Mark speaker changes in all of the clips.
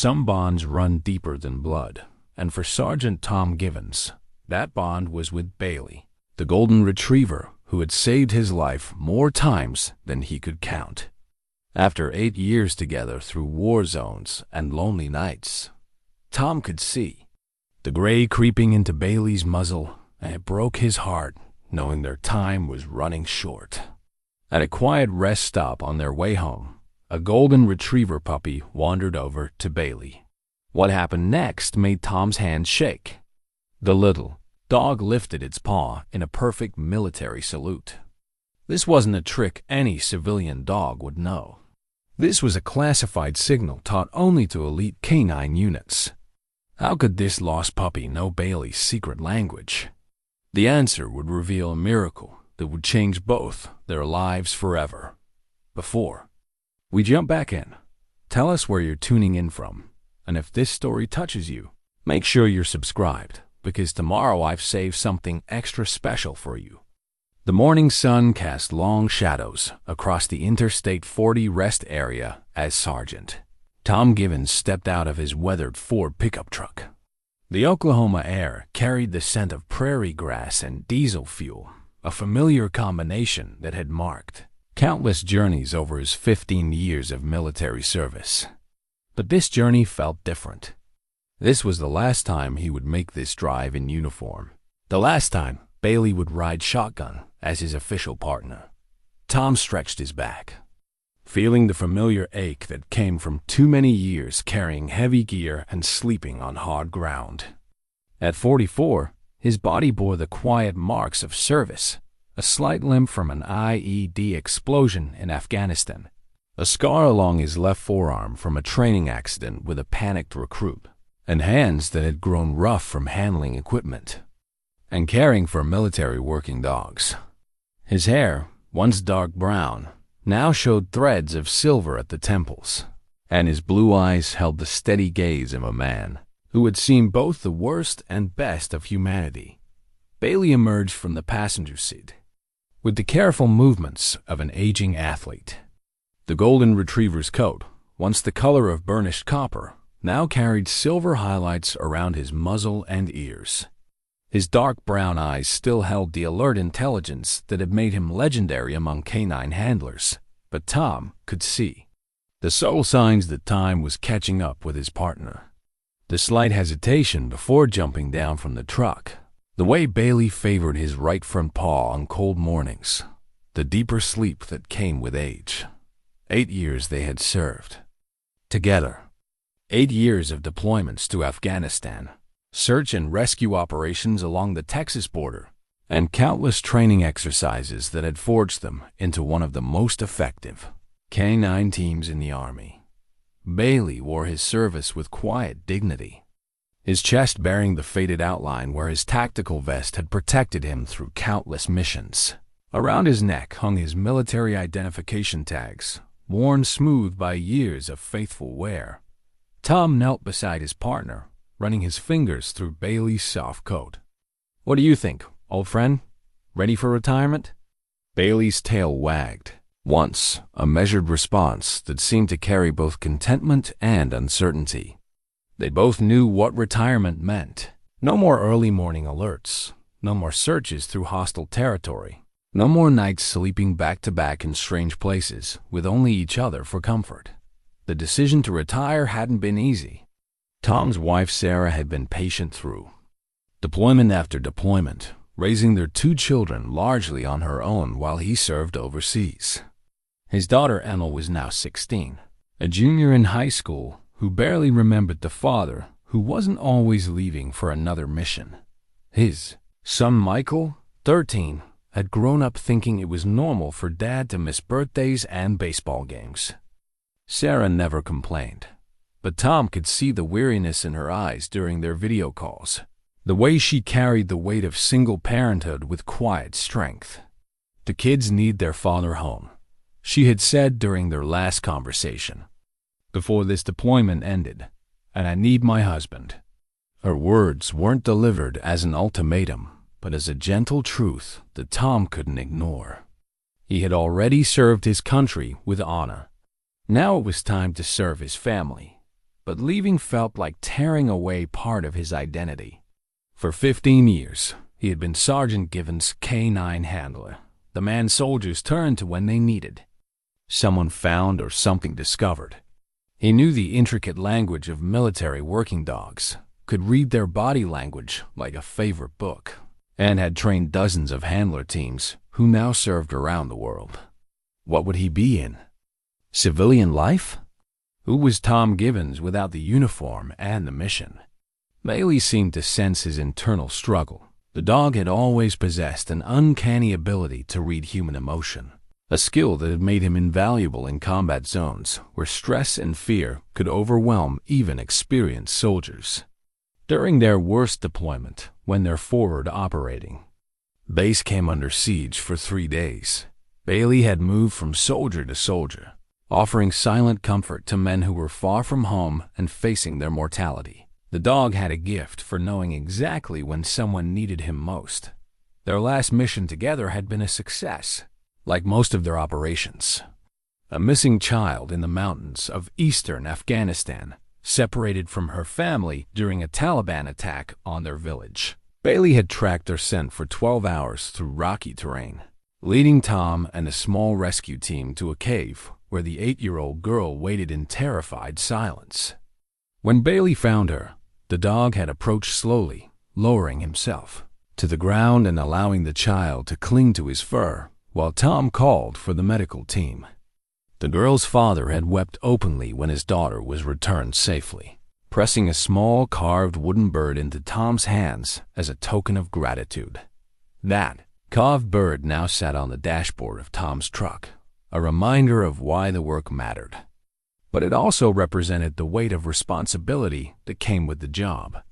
Speaker 1: Some bonds run deeper than blood, and for Sergeant Tom Givens, that bond was with Bailey, the golden retriever who had saved his life more times than he could count. After 8 years together through war zones and lonely nights, Tom could see the gray creeping into Bailey's muzzle, and it broke his heart knowing their time was running short. At a quiet rest stop on their way home, a golden retriever puppy wandered over to Bailey. What happened next made Tom's hand shake. The little dog lifted its paw in a perfect military salute. This wasn't a trick any civilian dog would know. This was a classified signal taught only to elite canine units. How could this lost puppy know Bailey's secret language? The answer would reveal a miracle that would change both their lives forever. Before we jump back in, tell us where you're tuning in from, and if this story touches you, make sure you're subscribed, because tomorrow I've saved something extra special for you. The morning sun cast long shadows across the Interstate 40 rest area as Sergeant Tom Givens stepped out of his weathered Ford pickup truck. The Oklahoma air carried the scent of prairie grass and diesel fuel, a familiar combination that had marked countless journeys over his 15 years of military service. But this journey felt different. This was the last time he would make this drive in uniform. The last time Bailey would ride shotgun as his official partner. Tom stretched his back, feeling the familiar ache that came from too many years carrying heavy gear and sleeping on hard ground. At 44, his body bore the quiet marks of service, a slight limp from an IED explosion in Afghanistan, a scar along his left forearm from a training accident with a panicked recruit, and hands that had grown rough from handling equipment and caring for military working dogs. His hair, once dark brown, now showed threads of silver at the temples, and his blue eyes held the steady gaze of a man who had seen both the worst and best of humanity. Bailey emerged from the passenger seat with the careful movements of an aging athlete. The golden retriever's coat, once the color of burnished copper, now carried silver highlights around his muzzle and ears. His dark brown eyes still held the alert intelligence that had made him legendary among canine handlers, but Tom could see the subtle signs that time was catching up with his partner. The slight hesitation before jumping down from the truck, the way Bailey favored his right front paw on cold mornings, the deeper sleep that came with age. 8 years they had served together. 8 years of deployments to Afghanistan, search and rescue operations along the Texas border, and countless training exercises that had forged them into one of the most effective canine teams in the Army. Bailey wore his service with quiet dignity, his chest bearing the faded outline where his tactical vest had protected him through countless missions. Around his neck hung his military identification tags, worn smooth by years of faithful wear. Tom knelt beside his partner, running his fingers through Bailey's soft coat. "What do you think, old friend? Ready for retirement?" Bailey's tail wagged, once a measured response that seemed to carry both contentment and uncertainty. They both knew what retirement meant. No more early morning alerts, no more searches through hostile territory, no more nights sleeping back-to-back in strange places with only each other for comfort. The decision to retire hadn't been easy. Tom's wife Sarah had been patient through deployment after deployment, raising their 2 children largely on her own while he served overseas. His daughter Emma was now 16, a junior in high school who barely remembered the father who wasn't always leaving for another mission. His son Michael, 13, had grown up thinking it was normal for Dad to miss birthdays and baseball games. Sarah never complained, but Tom could see the weariness in her eyes during their video calls, the way she carried the weight of single parenthood with quiet strength. "The kids need their father home," she had said during their last conversation, "before this deployment ended, and I need my husband." Her words weren't delivered as an ultimatum, but as a gentle truth that Tom couldn't ignore. He had already served his country with honor. Now it was time to serve his family. but leaving felt like tearing away part of his identity. For 15 years, he had been Sergeant Given's K-9 handler, the man soldiers turned to when they needed someone found or something discovered. He knew the intricate language of military working dogs, could read their body language like a favorite book, and had trained dozens of handler teams who now served around the world. What would he be in? Civilian life? Who was Tom Givens without the uniform and the mission? Bailey seemed to sense his internal struggle. The dog had always possessed an uncanny ability to read human emotion, a skill that had made him invaluable in combat zones where stress and fear could overwhelm even experienced soldiers. During their worst deployment, when their forward operating base came under siege for 3 days, Bailey had moved from soldier to soldier, offering silent comfort to men who were far from home and facing their mortality. The dog had a gift for knowing exactly when someone needed him most. Their last mission together had been a success, like most of their operations. A missing child in the mountains of eastern Afghanistan, separated from her family during a Taliban attack on their village. Bailey had tracked their scent for 12 hours through rocky terrain, leading Tom and a small rescue team to a cave where the 8-year-old girl waited in terrified silence. When Bailey found her, the dog had approached slowly, lowering himself to the ground and allowing the child to cling to his fur while Tom called for the medical team. The girl's father had wept openly when his daughter was returned safely, pressing a small carved wooden bird into Tom's hands as a token of gratitude. That carved bird now sat on the dashboard of Tom's truck, a reminder of why the work mattered. But it also represented the weight of responsibility that came with the job,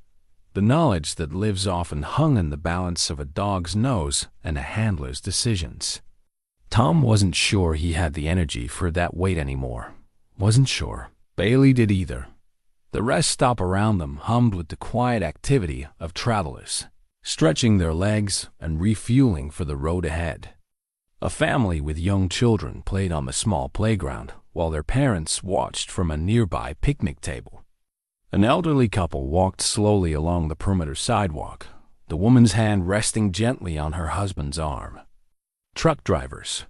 Speaker 1: the knowledge that lives often hung in the balance of a dog's nose and a handler's decisions. Tom wasn't sure he had the energy for that weight anymore. Wasn't sure. Bailey did either. The rest stop around them hummed with the quiet activity of travelers, stretching their legs and refueling for the road ahead. A family with young children played on the small playground while their parents watched from a nearby picnic table. An elderly couple walked slowly along the perimeter sidewalk, the woman's hand resting gently on her husband's arm. Truck drivers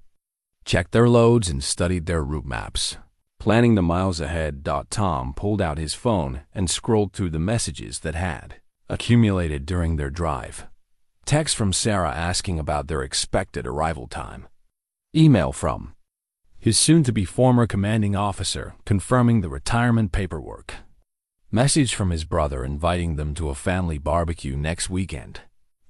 Speaker 1: checked their loads and studied their route maps, planning the miles ahead. Tom pulled out his phone and scrolled through the messages that had accumulated during their drive. Text from Sarah asking about their expected arrival time. Email from his soon-to-be former commanding officer confirming the retirement paperwork. Message from his brother inviting them to a family barbecue next weekend.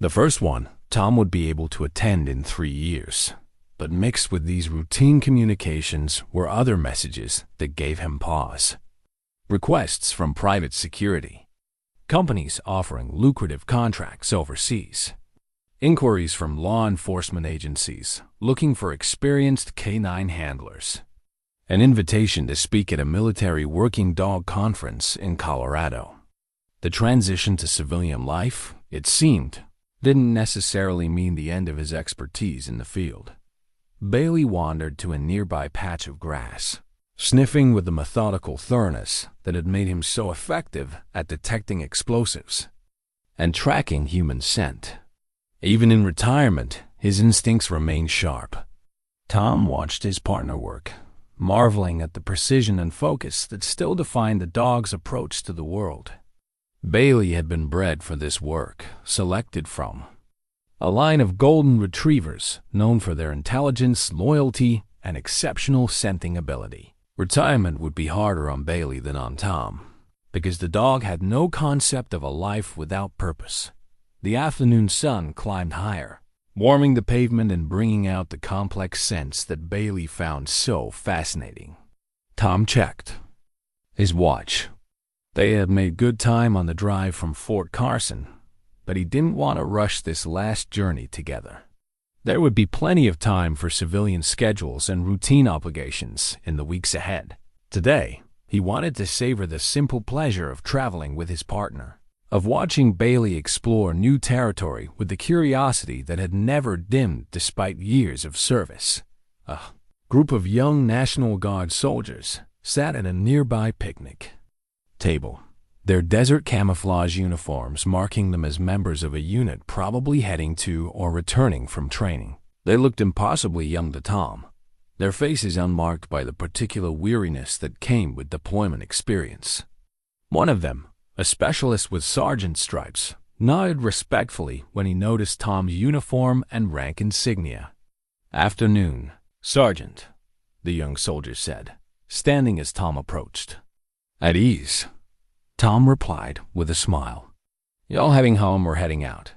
Speaker 1: The first one Tom would be able to attend in 3 years. But mixed with these routine communications were other messages that gave him pause. Requests from private security, companies offering lucrative contracts overseas, inquiries from law enforcement agencies looking for experienced K-9 handlers, an invitation to speak at a military working dog conference in Colorado. The transition to civilian life, it seemed, didn't necessarily mean the end of his expertise in the field. Bailey wandered to a nearby patch of grass, sniffing with the methodical thoroughness that had made him so effective at detecting explosives and tracking human scent. Even in retirement, his instincts remained sharp. Tom watched his partner work, marveling at the precision and focus that still defined the dog's approach to the world. Bailey had been bred for this work, selected from a line of golden retrievers known for their intelligence, loyalty, and exceptional scenting ability. Retirement would be harder on Bailey than on Tom, because the dog had no concept of a life without purpose. The afternoon sun climbed higher, warming the pavement and bringing out the complex scents that Bailey found so fascinating. Tom checked his watch. They had made good time on the drive from Fort Carson, but he didn't want to rush this last journey together. There would be plenty of time for civilian schedules and routine obligations in the weeks ahead. Today, he wanted to savor the simple pleasure of traveling with his partner, of watching Bailey explore new territory with the curiosity that had never dimmed despite years of service. A group of young National Guard soldiers sat at a nearby picnic. table, their desert camouflage uniforms marking them as members of a unit probably heading to or returning from training. They looked impossibly young to Tom, their faces unmarked by the particular weariness that came with deployment experience. One of them, a specialist with sergeant stripes, nodded respectfully when he noticed Tom's uniform and rank insignia. "Afternoon, Sergeant," the young soldier said, standing as Tom approached. "At ease," Tom replied with a smile. "Y'all heading home or heading out?"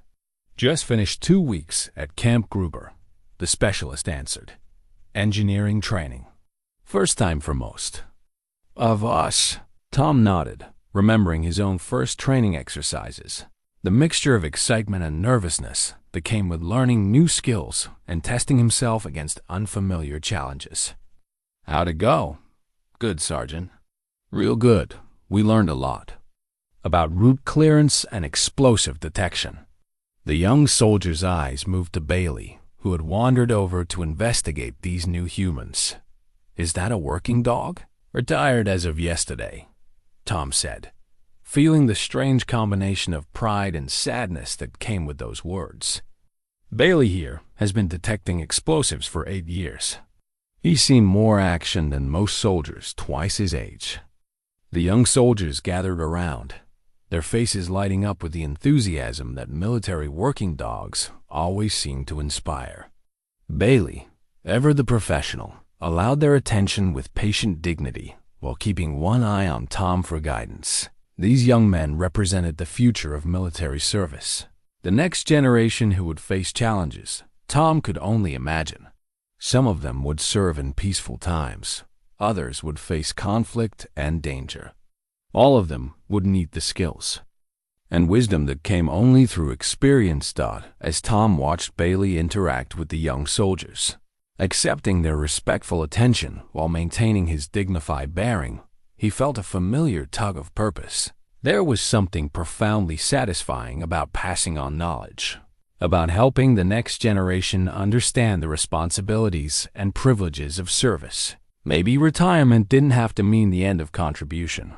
Speaker 1: "Just finished 2 weeks at Camp Gruber," the specialist answered. "Engineering training. First time for most of us." Tom nodded, remembering his own first training exercises. The mixture of excitement and nervousness that came with learning new skills and testing himself against unfamiliar challenges. "How'd it go?" "Good, Sergeant." "Real good. We learned a lot about route clearance and explosive detection." The young soldier's eyes moved to Bailey, who had wandered over to investigate these new humans. "Is that a working dog?" "Retired as of yesterday," Tom said, feeling the strange combination of pride and sadness that came with those words. "Bailey here has been detecting explosives for 8 years. He's seen more action than most soldiers twice his age." The young soldiers gathered around, their faces lighting up with the enthusiasm that military working dogs always seem to inspire. Bailey, ever the professional, allowed their attention with patient dignity while keeping one eye on Tom for guidance. These young men represented the future of military service, the next generation who would face challenges Tom could only imagine. Some of them would serve in peaceful times, others would face conflict and danger. All of them would need the skills and wisdom that came only through experience. As Tom watched Bailey interact with the young soldiers, accepting their respectful attention while maintaining his dignified bearing, he felt a familiar tug of purpose. There was something profoundly satisfying about passing on knowledge, about helping the next generation understand the responsibilities and privileges of service. Maybe retirement didn't have to mean the end of contribution.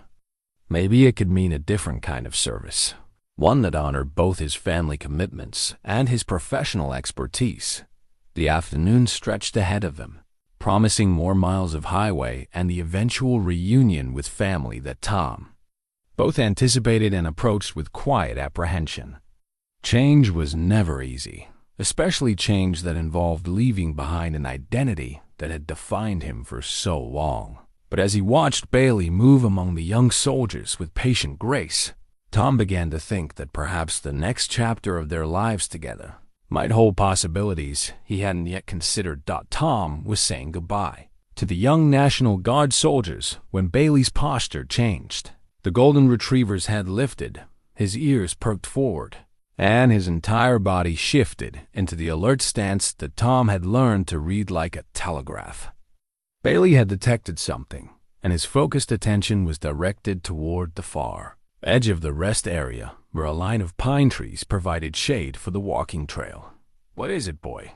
Speaker 1: Maybe it could mean a different kind of service, one that honored both his family commitments and his professional expertise. The afternoon stretched ahead of them, promising more miles of highway and the eventual reunion with family that Tom both anticipated and approached with quiet apprehension. Change was never easy, especially change that involved leaving behind an identity that had defined him for so long. But as he watched Bailey move among the young soldiers with patient grace, Tom began to think that perhaps the next chapter of their lives together might hold possibilities he hadn't yet considered. Tom was saying goodbye to the young National Guard soldiers when Bailey's posture changed. The golden retriever's head lifted, his ears perked forward, and his entire body shifted into the alert stance that Tom had learned to read like a telegraph. Bailey had detected something, and his focused attention was directed toward the far edge of the rest area, where a line of pine trees provided shade for the walking trail. "What is it, boy?"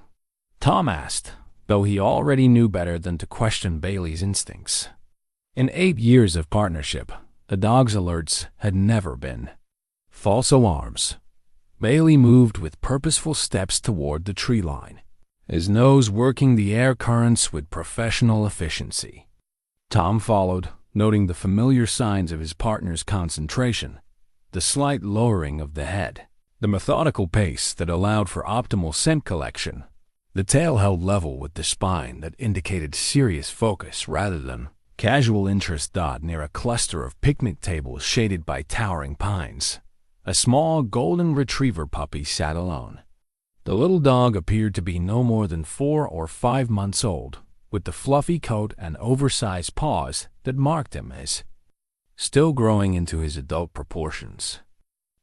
Speaker 1: Tom asked, though he already knew better than to question Bailey's instincts. In 8 years of partnership, the dog's alerts had never been false alarms. Bailey moved with purposeful steps toward the tree line, his nose working the air currents with professional efficiency. Tom followed, noting the familiar signs of his partner's concentration, the slight lowering of the head, the methodical pace that allowed for optimal scent collection, the tail held level with the spine that indicated serious focus rather than casual interest. Near a cluster of picnic tables shaded by towering pines, a small golden retriever puppy sat alone. The little dog appeared to be no more than 4 or 5 months old, with the fluffy coat and oversized paws that marked him as still growing into his adult proportions.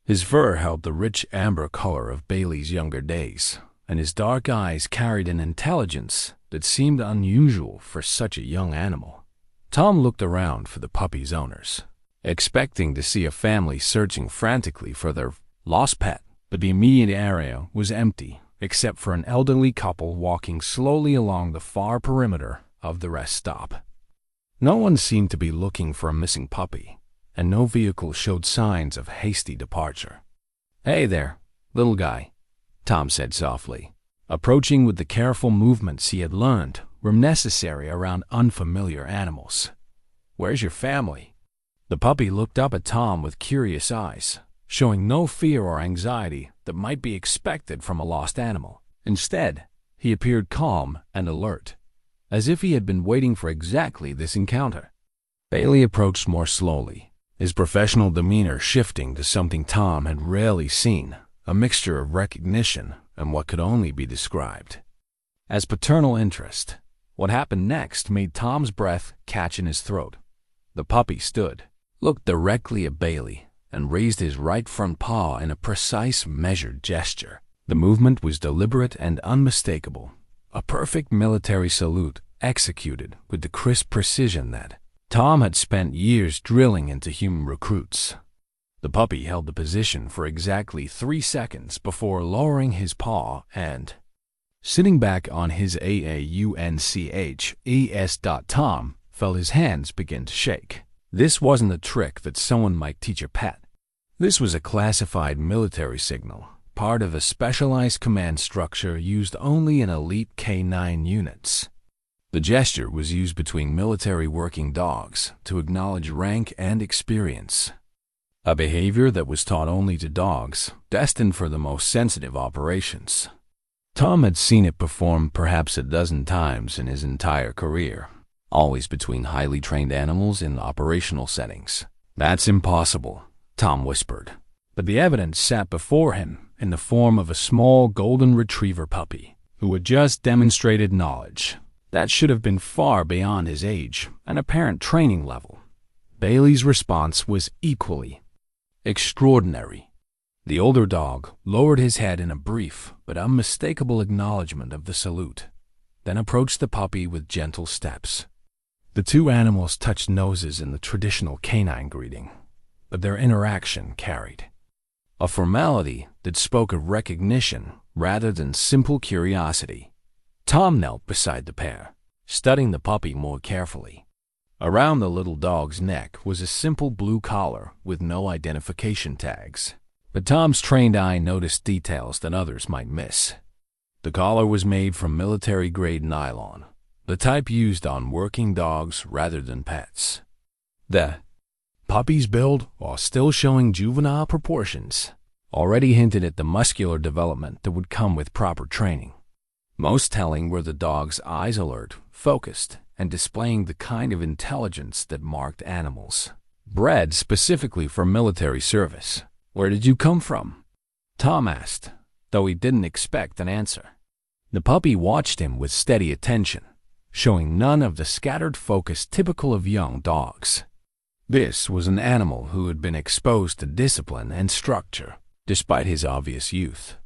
Speaker 1: His fur held the rich amber color of Bailey's younger days, and his dark eyes carried an intelligence that seemed unusual for such a young animal. Tom looked around for the puppy's owners, expecting to see a family searching frantically for their lost pet, but the immediate area was empty, except for an elderly couple walking slowly along the far perimeter of the rest stop. No one seemed to be looking for a missing puppy, and no vehicle showed signs of hasty departure. "Hey there, little guy," Tom said softly, approaching with the careful movements he had learned were necessary around unfamiliar animals. "Where's your family?" The puppy looked up at Tom with curious eyes, showing no fear or anxiety that might be expected from a lost animal. Instead, he appeared calm and alert, as if he had been waiting for exactly this encounter. Bailey approached more slowly, his professional demeanor shifting to something Tom had rarely seen, a mixture of recognition and what could only be described as paternal interest. What happened next made Tom's breath catch in his throat. The puppy stood, looked directly at Bailey, and raised his right front paw in a precise, measured gesture. The movement was deliberate and unmistakable, a perfect military salute executed with the crisp precision that Tom had spent years drilling into human recruits. The puppy held the position for exactly 3 seconds before lowering his paw and sitting back on his AAUNCHES. Tom felt his hands begin to shake. This wasn't a trick that someone might teach a pet. This was a classified military signal, part of a specialized command structure used only in elite K9 units. The gesture was used between military working dogs to acknowledge rank and experience, a behavior that was taught only to dogs destined for the most sensitive operations. Tom had seen it performed perhaps a dozen times in his entire career, always between highly trained animals in operational settings. "That's impossible," Tom whispered. But the evidence sat before him in the form of a small golden retriever puppy who had just demonstrated knowledge that should have been far beyond his age and apparent training level. Bailey's response was equally extraordinary. The older dog lowered his head in a brief but unmistakable acknowledgement of the salute, then approached the puppy with gentle steps. The two animals touched noses in the traditional canine greeting, but their interaction carried a formality that spoke of recognition rather than simple curiosity. Tom knelt beside the pair, studying the puppy more carefully. Around the little dog's neck was a simple blue collar with no identification tags, but Tom's trained eye noticed details that others might miss. The collar was made from military-grade nylon, the type used on working dogs rather than pets. The puppy's build, while still showing juvenile proportions, already hinted at the muscular development that would come with proper training. Most telling were the dog's eyes alert, focused, and displaying the kind of intelligence that marked animals bred specifically for military service. "Where did you come from?" Tom asked, though he didn't expect an answer. The puppy watched him with steady attention, showing none of the scattered focus typical of young dogs. This was an animal who had been exposed to discipline and structure, despite his obvious youth.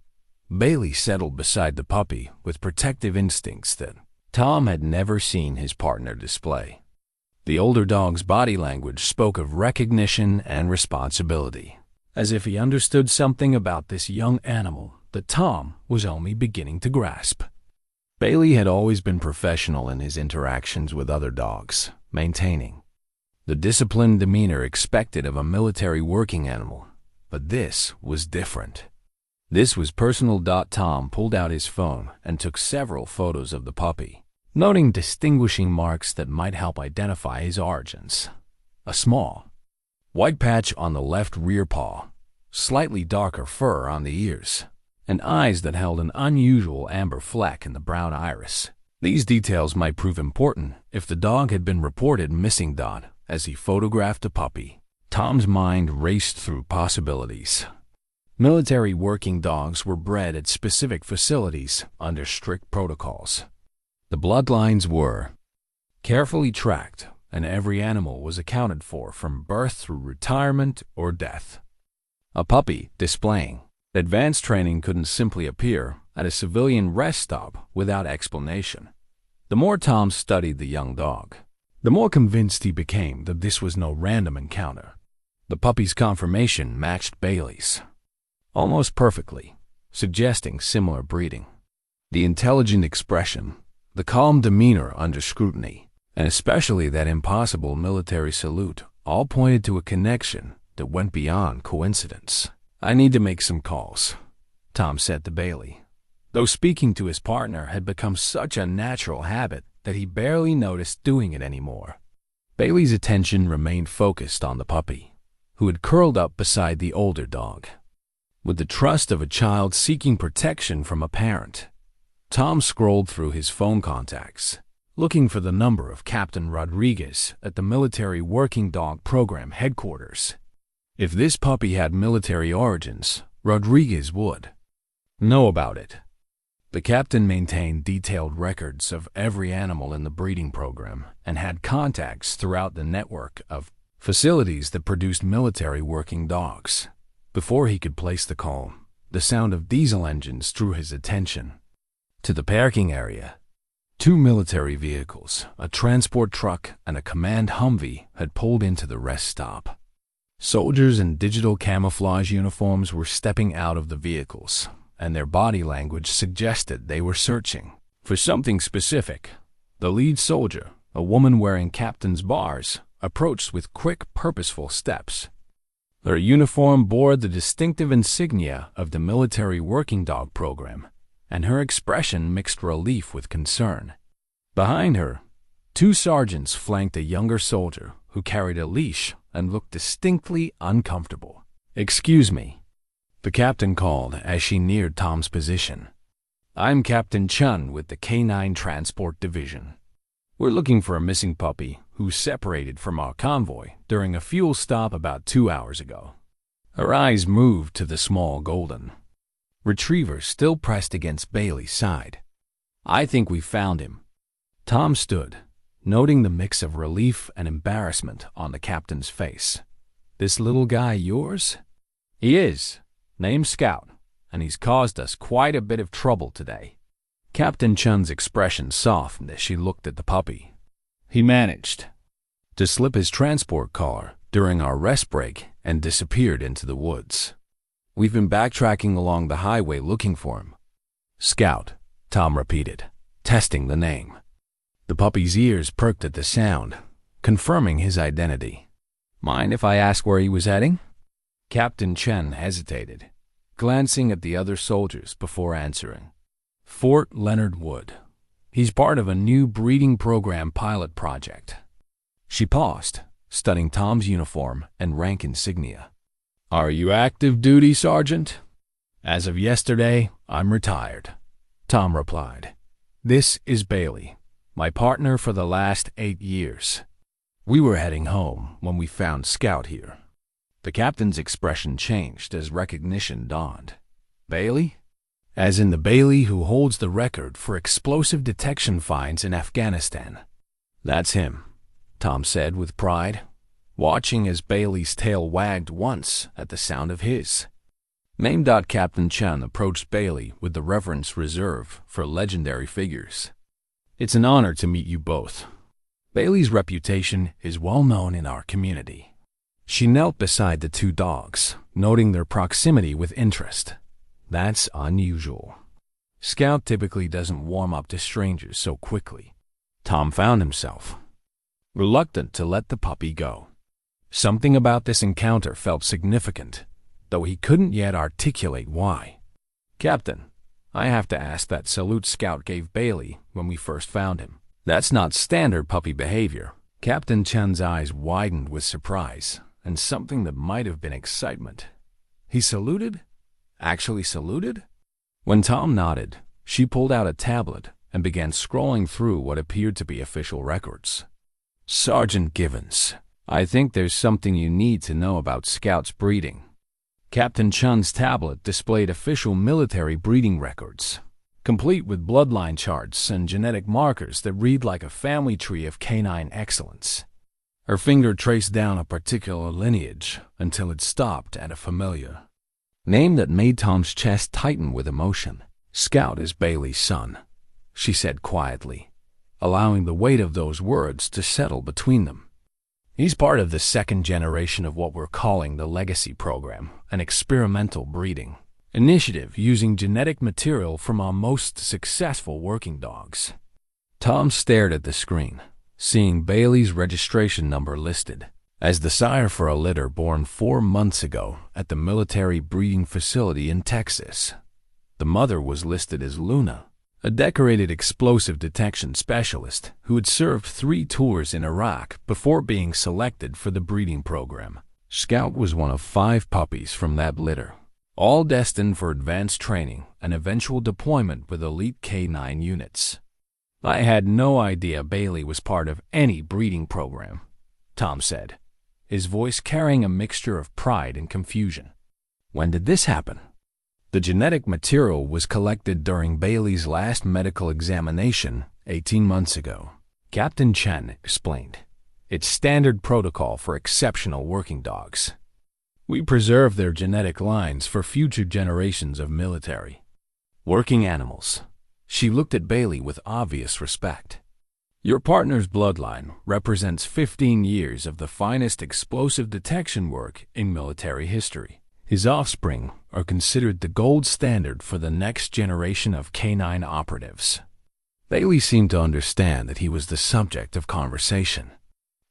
Speaker 1: Bailey settled beside the puppy with protective instincts that Tom had never seen his partner display. The older dog's body language spoke of recognition and responsibility, as if he understood something about this young animal that Tom was only beginning to grasp. Bailey had always been professional in his interactions with other dogs, maintaining the disciplined demeanor expected of a military working animal, but this was different. This was personal. Tom pulled out his phone and took several photos of the puppy, noting distinguishing marks that might help identify his origins. A small white patch on the left rear paw, slightly darker fur on the ears, and eyes that held an unusual amber fleck in the brown iris. These details might prove important if the dog had been reported missing. As he photographed the puppy, Tom's mind raced through possibilities. Military working dogs were bred at specific facilities under strict protocols. The bloodlines were carefully tracked, and every animal was accounted for from birth through retirement or death. A puppy displaying advanced training couldn't simply appear at a civilian rest stop without explanation. The more Tom studied the young dog, the more convinced he became that this was no random encounter. The puppy's conformation matched Bailey's almost perfectly, suggesting similar breeding. The intelligent expression, the calm demeanor under scrutiny, and especially that impossible military salute all pointed to a connection that went beyond coincidence. "I need to make some calls," Tom said to Bailey, though speaking to his partner had become such a natural habit that he barely noticed doing it anymore. Bailey's attention remained focused on the puppy, who had curled up beside the older dog. With the trust of a child seeking protection from a parent, Tom scrolled through his phone contacts, looking for the number of Captain Rodriguez at the Military Working Dog Program headquarters. If this puppy had military origins, Rodriguez would know about it. The captain maintained detailed records of every animal in the breeding program and had contacts throughout the network of facilities that produced military working dogs. Before he could place the call, the sound of diesel engines drew his attention to the parking area. 2 military vehicles, a transport truck, and a command Humvee had pulled into the rest stop. Soldiers in digital camouflage uniforms were stepping out of the vehicles, and their body language suggested they were searching for something specific. The lead soldier, a woman wearing captain's bars, approached with quick, purposeful steps. Her uniform bore the distinctive insignia of the Military Working Dog Program, and her expression mixed relief with concern. Behind her, 2 sergeants flanked a younger soldier who carried a leash and looked distinctly uncomfortable. "Excuse me," the captain called as she neared Tom's position. "I'm Captain Chun with the K9 Transport Division. We're looking for a missing puppy who separated from our convoy during a fuel stop about 2 hours ago." Her eyes moved to the small golden retriever still pressed against Bailey's side. "I think we found him." Tom stood, noting the mix of relief and embarrassment on the captain's face. "This little guy yours?" "He is. Name's Scout, and he's caused us quite a bit of trouble today." Captain Chun's expression softened as she looked at the puppy. "He managed to slip his transport collar during our rest break and disappeared into the woods. We've been backtracking along the highway looking for him." "Scout," Tom repeated, testing the name. The puppy's ears perked at the sound, confirming his identity. "Mind if I ask where he was heading?" Captain Chen hesitated, glancing at the other soldiers before answering. "Fort Leonard Wood. He's part of a new breeding program pilot project." She paused, studying Tom's uniform and rank insignia. "Are you active duty, Sergeant?" "As of yesterday, I'm retired," Tom replied. "This is Bailey, my partner for the last 8 years. We were heading home when we found Scout here." The captain's expression changed as recognition dawned. "Bailey?" "As in the Bailey who holds the record for explosive detection finds in Afghanistan." "That's him," Tom said with pride, watching as Bailey's tail wagged once at the sound of his name. Captain Chen approached Bailey with the reverence reserved for legendary figures. "It's an honor to meet you both. Bailey's reputation is well known in our community." She knelt beside the 2 dogs, noting their proximity with interest. "That's unusual. Scout typically doesn't warm up to strangers so quickly." Tom found himself reluctant to let the puppy go. Something about this encounter felt significant, though he couldn't yet articulate why. "Captain, I have to ask that salute Scout gave Bailey when we first found him. That's not standard puppy behavior." Captain Chen's eyes widened with surprise and something that might have been excitement. "He saluted? Actually saluted?" When Tom nodded, she pulled out a tablet and began scrolling through what appeared to be official records. "Sergeant Givens, I think there's something you need to know about Scout's breeding." Captain Chun's tablet displayed official military breeding records, complete with bloodline charts and genetic markers that read like a family tree of canine excellence. Her finger traced down a particular lineage until it stopped at a familiar name that made Tom's chest tighten with emotion. "Scout is Bailey's son," she said quietly, allowing the weight of those words to settle between them. "He's part of the 2nd generation of what we're calling the Legacy Program, an experimental breeding initiative using genetic material from our most successful working dogs." Tom stared at the screen, seeing Bailey's registration number listed, as the sire for a litter born 4 months ago at the military breeding facility in Texas. The mother was listed as Luna, a decorated explosive detection specialist who had served 3 tours in Iraq before being selected for the breeding program. Scout was one of 5 puppies from that litter, all destined for advanced training and eventual deployment with elite K9 units. "I had no idea Bailey was part of any breeding program," Tom said, his voice carrying a mixture of pride and confusion. "When did this happen?" "The genetic material was collected during Bailey's last medical examination 18 months ago," Captain Chen explained. "It's standard protocol for exceptional working dogs. We preserve their genetic lines for future generations of military working animals." She looked at Bailey with obvious respect. "Your partner's bloodline represents 15 years of the finest explosive detection work in military history. His offspring are considered the gold standard for the next generation of K9 operatives." Bailey seemed to understand that he was the subject of conversation.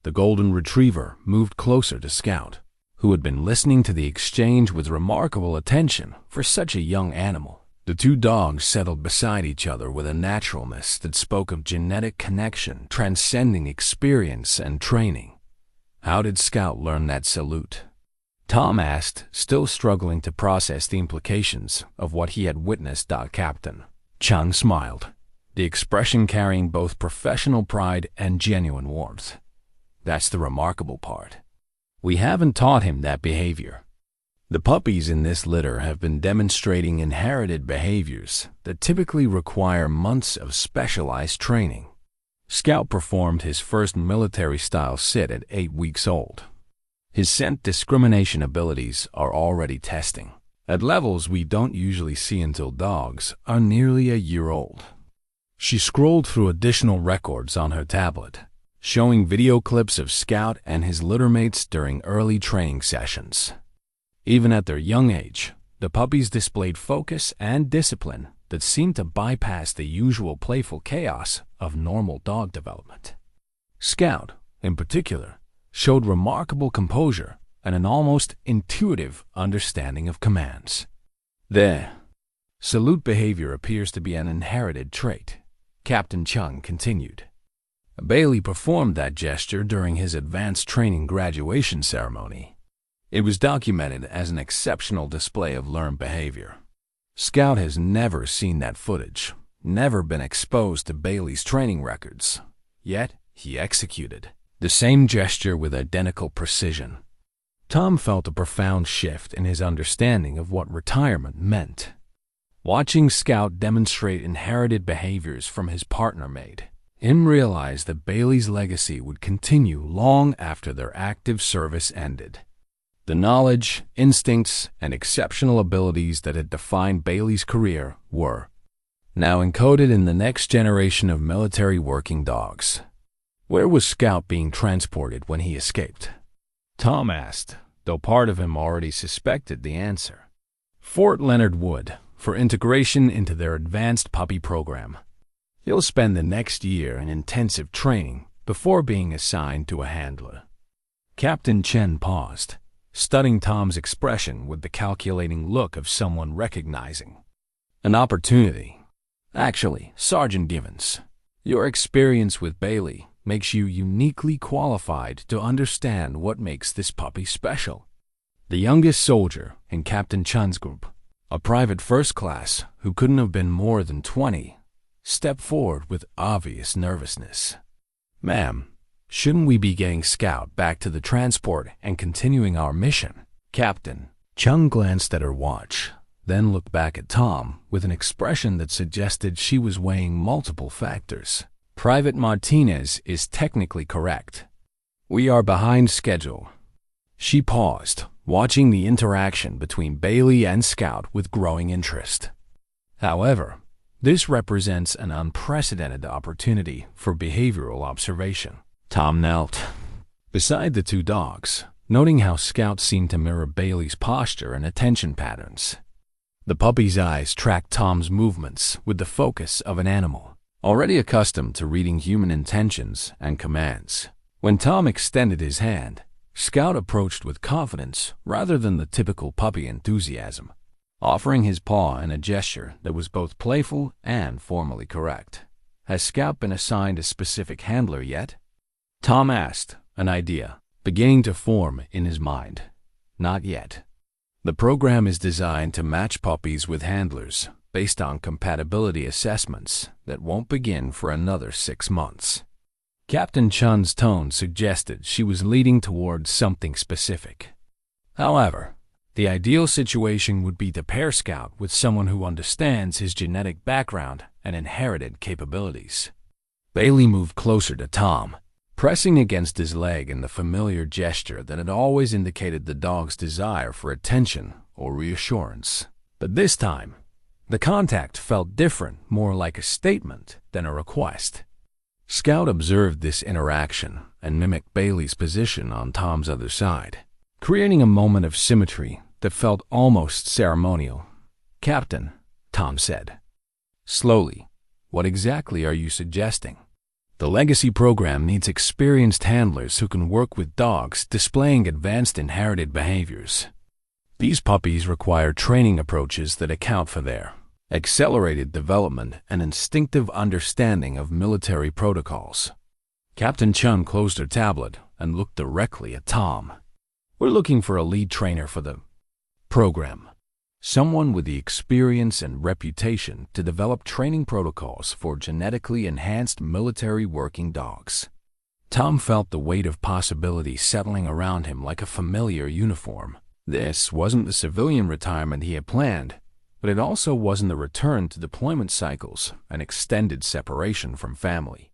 Speaker 1: The golden retriever moved closer to Scout, who had been listening to the exchange with remarkable attention for such a young animal. The 2 dogs settled beside each other with a naturalness that spoke of genetic connection transcending experience and training. "How did Scout learn that salute?" Tom asked, still struggling to process the implications of what he had witnessed. Captain Chung smiled, the expression carrying both professional pride and genuine warmth. "That's the remarkable part. We haven't taught him that behavior. The puppies in this litter have been demonstrating inherited behaviors that typically require months of specialized training." Scout performed his first military-style sit at 8 weeks old. His scent discrimination abilities are already testing, at levels we don't usually see until dogs are nearly a year old. She scrolled through additional records on her tablet, showing video clips of Scout and his littermates during early training sessions. Even at their young age, the puppies displayed focus and discipline that seemed to bypass the usual playful chaos of normal dog development. Scout, in particular, showed remarkable composure and an almost intuitive understanding of commands. "The salute behavior appears to be an inherited trait," Captain Chung continued. "Bailey performed that gesture during his advanced training graduation ceremony. It was documented as an exceptional display of learned behavior. Scout has never seen that footage, never been exposed to Bailey's training records, yet he executed the same gesture with identical precision." Tom felt a profound shift in his understanding of what retirement meant. Watching Scout demonstrate inherited behaviors from his partner made him realize that Bailey's legacy would continue long after their active service ended. The knowledge, instincts, and exceptional abilities that had defined Bailey's career were now encoded in the next generation of military working dogs. "Where was Scout being transported when he escaped?" Tom asked, though part of him already suspected the answer. "Fort Leonard Wood, for integration into their advanced puppy program. He'll spend the next year in intensive training before being assigned to a handler." Captain Chen paused, studying Tom's expression with the calculating look of someone recognizing an opportunity. "Actually, Sergeant Givens, your experience with Bailey makes you uniquely qualified to understand what makes this puppy special." The youngest soldier in Captain Chen's group, a private first class who couldn't have been more than 20, stepped forward with obvious nervousness. "Ma'am, shouldn't we be getting Scout back to the transport and continuing our mission?" Captain Chung glanced at her watch, then looked back at Tom with an expression that suggested she was weighing multiple factors. "Private Martinez is technically correct. We are behind schedule." She paused, watching the interaction between Bailey and Scout with growing interest. "However, this represents an unprecedented opportunity for behavioral observation." Tom knelt beside the 2 dogs, noting how Scout seemed to mirror Bailey's posture and attention patterns. The puppy's eyes tracked Tom's movements with the focus of an animal, already accustomed to reading human intentions and commands. When Tom extended his hand, Scout approached with confidence rather than the typical puppy enthusiasm, offering his paw in a gesture that was both playful and formally correct. Has Scout been assigned a specific handler yet? Tom asked, an idea beginning to form in his mind. Not yet. The program is designed to match puppies with handlers based on compatibility assessments that won't begin for another 6 months. Captain Chun's tone suggested she was leading towards something specific. However, the ideal situation would be to pair Scout with someone who understands his genetic background and inherited capabilities. Bailey moved closer to Tom, pressing against his leg in the familiar gesture that had always indicated the dog's desire for attention or reassurance. But this time, the contact felt different, more like a statement than a request. Scout observed this interaction and mimicked Bailey's position on Tom's other side, creating a moment of symmetry that felt almost ceremonial. "Captain," Tom said. Slowly, "What exactly are you suggesting?" "The Legacy program needs experienced handlers who can work with dogs displaying advanced inherited behaviors. These puppies require training approaches that account for their accelerated development and instinctive understanding of military protocols." Captain Chun closed her tablet and looked directly at Tom. "We're looking for a lead trainer for the program. Someone with the experience and reputation to develop training protocols for genetically enhanced military working dogs." Tom felt the weight of possibility settling around him like a familiar uniform. This wasn't the civilian retirement he had planned, but it also wasn't the return to deployment cycles and extended separation from family.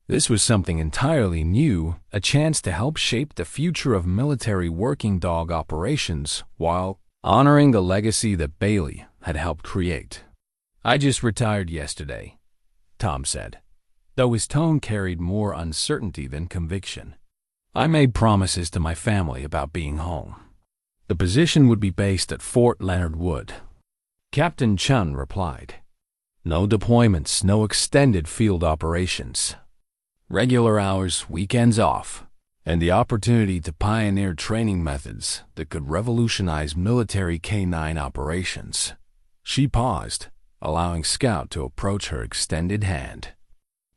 Speaker 1: This was something entirely new, a chance to help shape the future of military working dog operations while honoring the legacy that Bailey had helped create. "I just retired yesterday," Tom said, though his tone carried more uncertainty than conviction. "I made promises to my family about being home. The position would be based at Fort Leonard Wood." Captain Chun replied, "No deployments, no extended field operations. Regular hours, weekends off, and the opportunity to pioneer training methods that could revolutionize military canine operations." She paused, allowing Scout to approach her extended hand.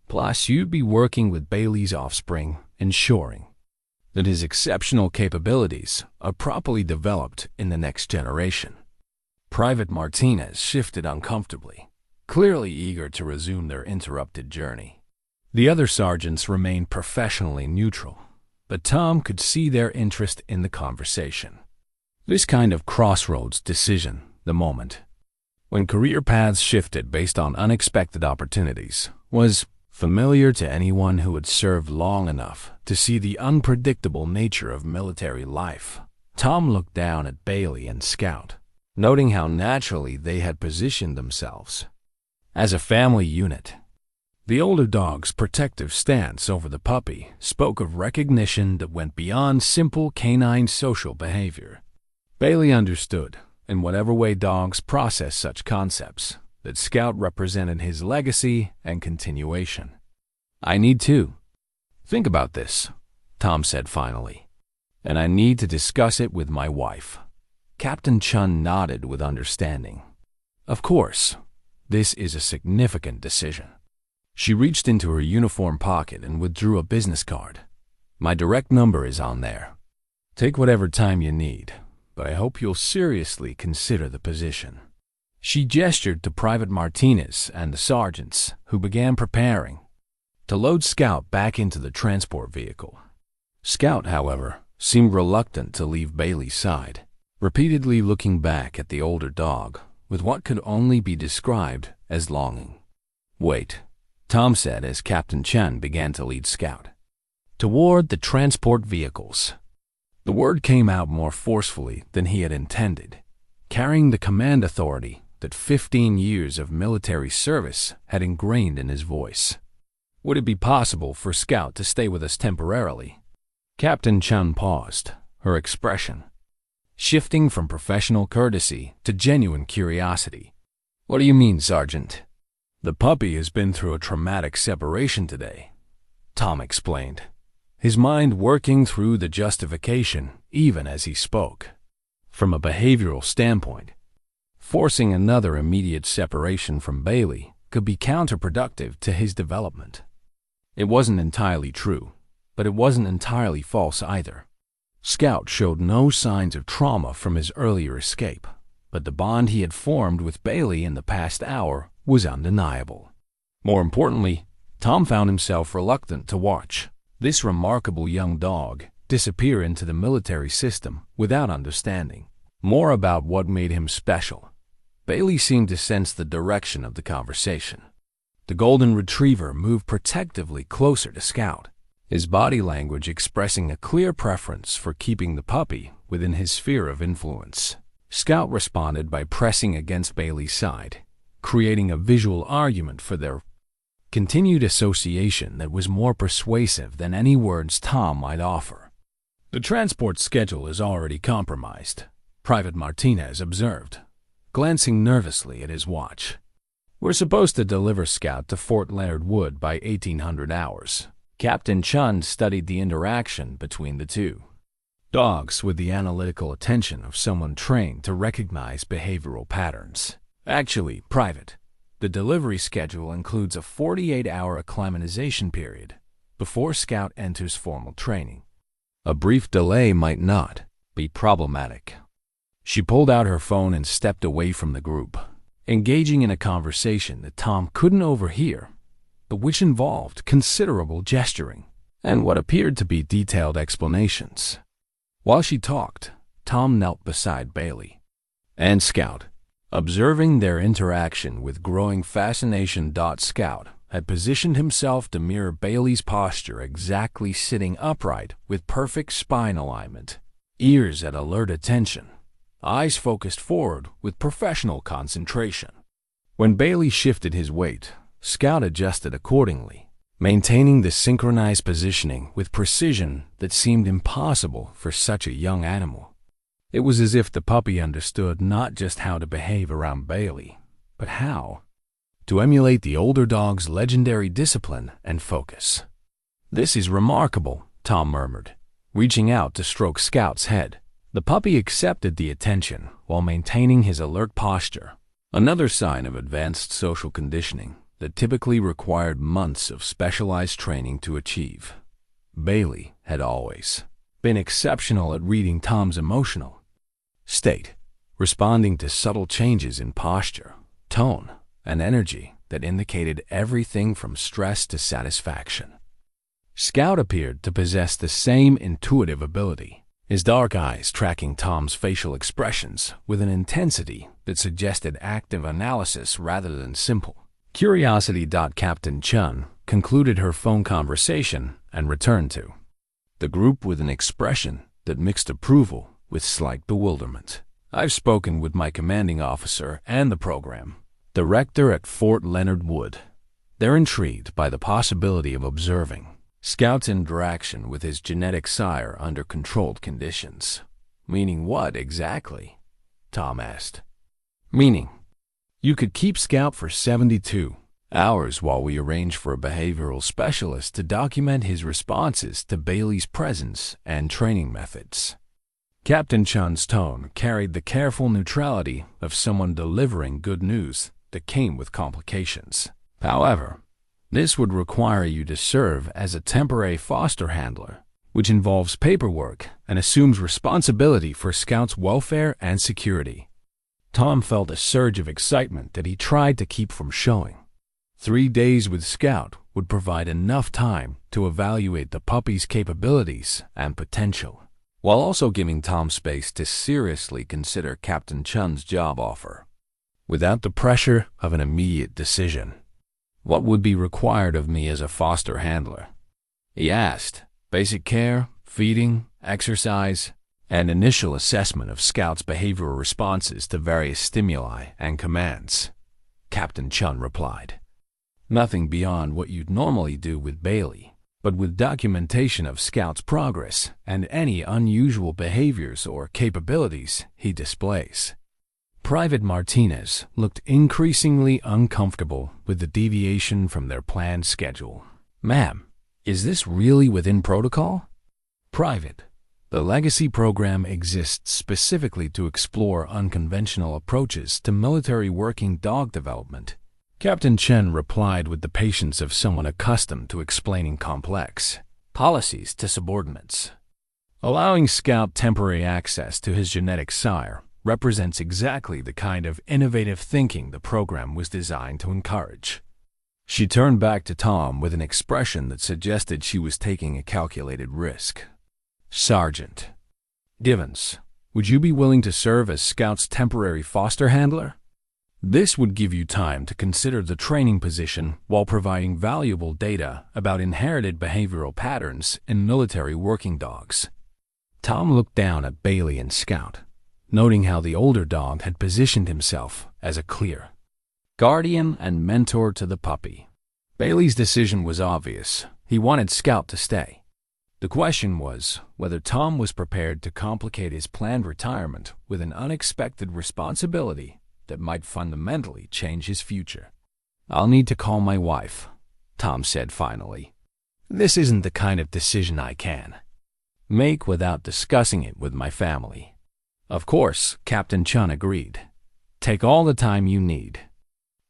Speaker 1: "Plus, you'd be working with Bailey's offspring, ensuring that his exceptional capabilities are properly developed in the next generation." Private Martinez shifted uncomfortably, clearly eager to resume their interrupted journey. The other sergeants remained professionally neutral, but Tom could see their interest in the conversation. This kind of crossroads decision, the moment when career paths shifted based on unexpected opportunities, was familiar to anyone who had served long enough to see the unpredictable nature of military life. Tom looked down at Bailey and Scout, noting how naturally they had positioned themselves as a family unit. The older dog's protective stance over the puppy spoke of recognition that went beyond simple canine social behavior. Bailey understood, in whatever way dogs process such concepts, that Scout represented his legacy and continuation. "I need to think about this," Tom said finally, "and I need to discuss it with my wife." Captain Chun nodded with understanding. "Of course, this is a significant decision." She reached into her uniform pocket and withdrew a business card. "My direct number is on there. Take whatever time you need, but I hope you'll seriously consider the position." She gestured to Private Martinez and the sergeants, who began preparing to load Scout back into the transport vehicle. Scout, however, seemed reluctant to leave Bailey's side, repeatedly looking back at the older dog with what could only be described as longing. "Wait," Tom said as Captain Chen began to lead Scout toward the transport vehicles. The word came out more forcefully than he had intended, carrying the command authority that 15 years of military service had ingrained in his voice. "Would it be possible for Scout to stay with us temporarily?" Captain Chun paused, her expression shifting from professional courtesy to genuine curiosity. "What do you mean, Sergeant?" "The puppy has been through a traumatic separation today," Tom explained, his mind working through the justification even as he spoke. From a behavioral standpoint, forcing another immediate separation from Bailey could be counterproductive to his development. It wasn't entirely true, but it wasn't entirely false either. Scout showed no signs of trauma from his earlier escape, but the bond he had formed with Bailey in the past hour was undeniable. More importantly, Tom found himself reluctant to watch this remarkable young dog disappear into the military system without understanding more about what made him special. Bailey seemed to sense the direction of the conversation. The golden retriever moved protectively closer to Scout, his body language expressing a clear preference for keeping the puppy within his sphere of influence. Scout responded by pressing against Bailey's side, creating a visual argument for their continued association that was more persuasive than any words Tom might offer. "The transport schedule is already compromised," Private Martinez observed, glancing nervously at his watch. "We're supposed to deliver Scout to Fort Leonard Wood by 1800 hours. Captain Chun studied the interaction between the two dogs with the analytical attention of someone trained to recognize behavioral patterns. Actually, Private, the delivery schedule includes a 48-hour acclimatization period before Scout enters formal training. A brief delay might not be problematic." She pulled out her phone and stepped away from the group, engaging in a conversation that Tom couldn't overhear, but which involved considerable gesturing and what appeared to be detailed explanations. While she talked, Tom knelt beside Bailey and Scout, observing their interaction with growing fascination. Scout had positioned himself to mirror Bailey's posture, exactly sitting upright with perfect spine alignment, ears at alert attention, eyes focused forward with professional concentration. When Bailey shifted his weight, Scout adjusted accordingly, maintaining the synchronized positioning with precision that seemed impossible for such a young animal. It was as if the puppy understood not just how to behave around Bailey, but how to emulate the older dog's legendary discipline and focus. "This is remarkable," Tom murmured, reaching out to stroke Scout's head. The puppy accepted the attention while maintaining his alert posture, another sign of advanced social conditioning that typically required months of specialized training to achieve. Bailey had always been exceptional at reading Tom's emotional state, responding to subtle changes in posture, tone, and energy that indicated everything from stress to satisfaction. Scout appeared to possess the same intuitive ability, his dark eyes tracking Tom's facial expressions with an intensity that suggested active analysis rather than simple curiosity. Captain Chun concluded her phone conversation and returned to the group with an expression that mixed approval with slight bewilderment. "I've spoken with my commanding officer and the program director at Fort Leonard Wood. They're intrigued by the possibility of observing Scout's interaction with his genetic sire under controlled conditions." "Meaning what exactly?" Tom asked. "Meaning, you could keep Scout for 72 hours while we arrange for a behavioral specialist to document his responses to Bailey's presence and training methods." Captain Chun's tone carried the careful neutrality of someone delivering good news that came with complications. "However, this would require you to serve as a temporary foster handler, which involves paperwork and assumes responsibility for Scout's welfare and security." Tom felt a surge of excitement that he tried to keep from showing. 3 days with Scout would provide enough time to evaluate the puppy's capabilities and potential, while also giving Tom space to seriously consider Captain Chun's job offer, without the pressure of an immediate decision. "What would be required of me as a foster handler?" he asked. "Basic care, feeding, exercise, and initial assessment of Scout's behavioral responses to various stimuli and commands," Captain Chun replied. "Nothing beyond what you'd normally do with Bailey, but with documentation of Scout's progress and any unusual behaviors or capabilities he displays." Private Martinez looked increasingly uncomfortable with the deviation from their planned schedule. "Ma'am, Is this really within protocol? Private. The Legacy program exists specifically to explore unconventional approaches to military working dog development. Captain Chen replied with the patience of someone accustomed to explaining complex policies to subordinates. Allowing Scout temporary access to his genetic sire represents exactly the kind of innovative thinking the program was designed to encourage. She turned back to Tom with an expression that suggested she was taking a calculated risk. Sergeant Givens, would you be willing to serve as Scout's temporary foster handler? This would give you time to consider the training position while providing valuable data about inherited behavioral patterns in military working dogs. Tom looked down at Bailey and Scout, noting how the older dog had positioned himself as a clear guardian and mentor to the puppy. Bailey's decision was obvious. He wanted Scout to stay. The question was whether Tom was prepared to complicate his planned retirement with an unexpected responsibility that might fundamentally change his future. I'll need to call my wife, Tom said finally. This isn't the kind of decision I can make without discussing it with my family. Of course, Captain Chun agreed. Take all the time you need.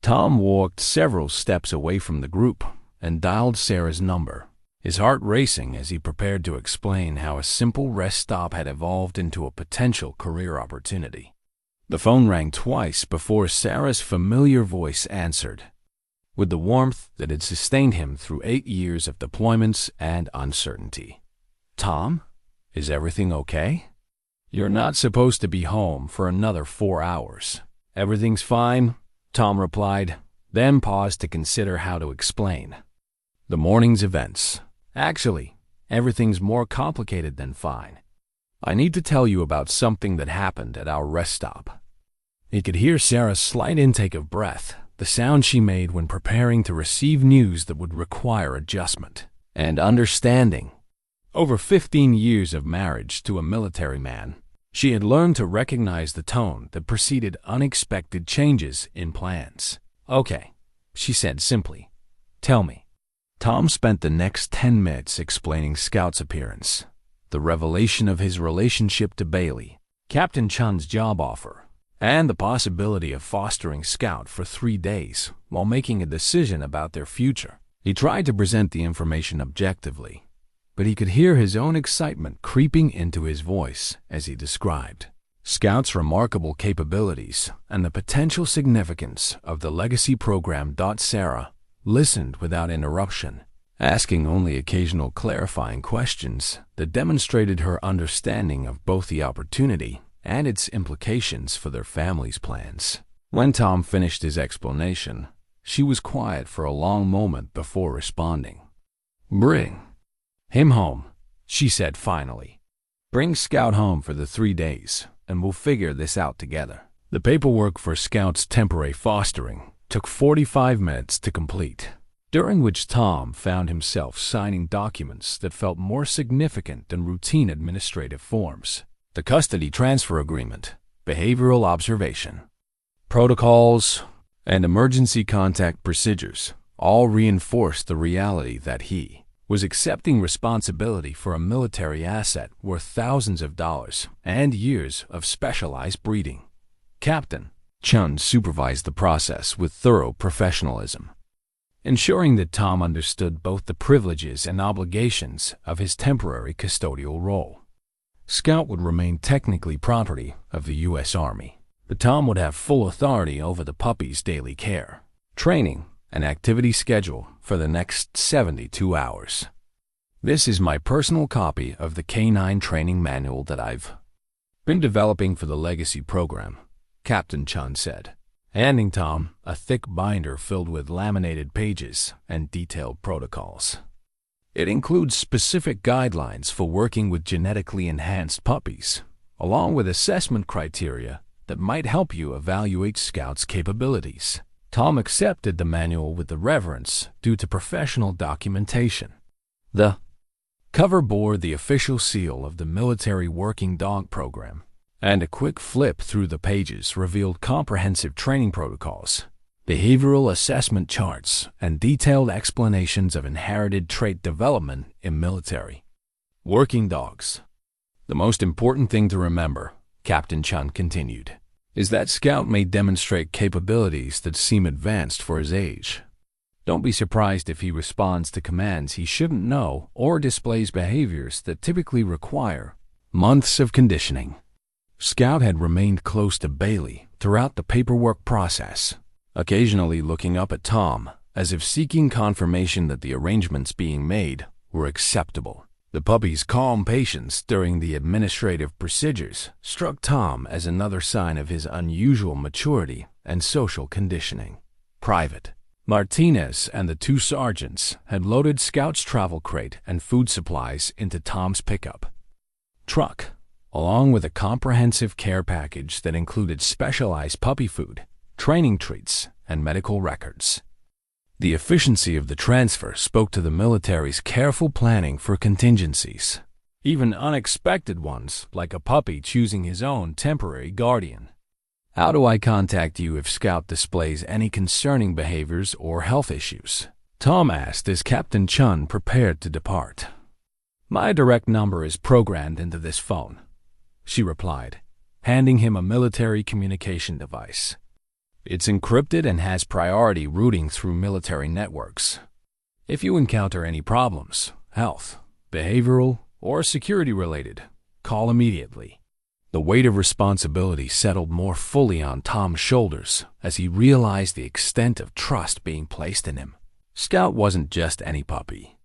Speaker 1: Tom walked several steps away from the group and dialed Sarah's number, his heart racing as he prepared to explain how a simple rest stop had evolved into a potential career opportunity. The phone rang twice before Sarah's familiar voice answered, with the warmth that had sustained him through 8 years of deployments and uncertainty. Tom, is everything okay? You're not supposed to be home for another 4 hours. Everything's fine, Tom replied, then paused to consider how to explain the morning's events. Actually, everything's more complicated than fine. I need to tell you about something that happened at our rest stop. He could hear Sarah's slight intake of breath, the sound she made when preparing to receive news that would require adjustment and understanding. Over 15 years of marriage to a military man, she had learned to recognize the tone that preceded unexpected changes in plans. Okay, she said simply. Tell me. Tom spent the next 10 minutes explaining Scout's appearance, the revelation of his relationship to Bailey, Captain Chun's job offer, and the possibility of fostering Scout for 3 days while making a decision about their future. He tried to present the information objectively, but he could hear his own excitement creeping into his voice as he described Scout's remarkable capabilities and the potential significance of the Legacy program. Sarah listened without interruption, asking only occasional clarifying questions that demonstrated her understanding of both the opportunity and its implications for their family's plans. When Tom finished his explanation, she was quiet for a long moment before responding. Bring him home, she said finally. Bring Scout home for the 3 days, and we'll figure this out together. The paperwork for Scout's temporary fostering took 45 minutes to complete, during which Tom found himself signing documents that felt more significant than routine administrative forms. The custody transfer agreement, behavioral observation, protocols, and emergency contact procedures all reinforced the reality that he was accepting responsibility for a military asset worth thousands of dollars and years of specialized breeding. Captain Chun supervised the process with thorough professionalism, ensuring that Tom understood both the privileges and obligations of his temporary custodial role. Scout would remain technically property of the U.S. Army, but Tom would have full authority over the puppy's daily care, training, and activity schedule for the next 72 hours. This is my personal copy of the K9 training manual that I've been developing for the Legacy program, Captain Chun said, handing Tom a thick binder filled with laminated pages and detailed protocols. It includes specific guidelines for working with genetically enhanced puppies, along with assessment criteria that might help you evaluate Scout's capabilities. Tom accepted the manual with the reverence due to professional documentation. The cover bore the official seal of the Military Working Dog Program, and a quick flip through the pages revealed comprehensive training protocols, behavioral assessment charts, and detailed explanations of inherited trait development in military working dogs. The most important thing to remember, Captain Chun continued, is that Scout may demonstrate capabilities that seem advanced for his age. Don't be surprised if he responds to commands he shouldn't know or displays behaviors that typically require months of conditioning. Scout had remained close to Bailey throughout the paperwork process, occasionally looking up at Tom as if seeking confirmation that the arrangements being made were acceptable. The puppy's calm patience during the administrative procedures struck Tom as another sign of his unusual maturity and social conditioning. Private Martinez and the two sergeants had loaded Scout's travel crate and food supplies into Tom's pickup truck, along with a comprehensive care package that included specialized puppy food, training treats, and medical records. The efficiency of the transfer spoke to the military's careful planning for contingencies, even unexpected ones like a puppy choosing his own temporary guardian. How do I contact you if Scout displays any concerning behaviors or health issues? Tom asked as Captain Chun prepared to depart. My direct number is programmed into this phone, she replied, handing him a military communication device. It's encrypted and has priority routing through military networks. If you encounter any problems, health, behavioral, or security-related, call immediately. The weight of responsibility settled more fully on Tom's shoulders as he realized the extent of trust being placed in him. Scout wasn't just any puppy.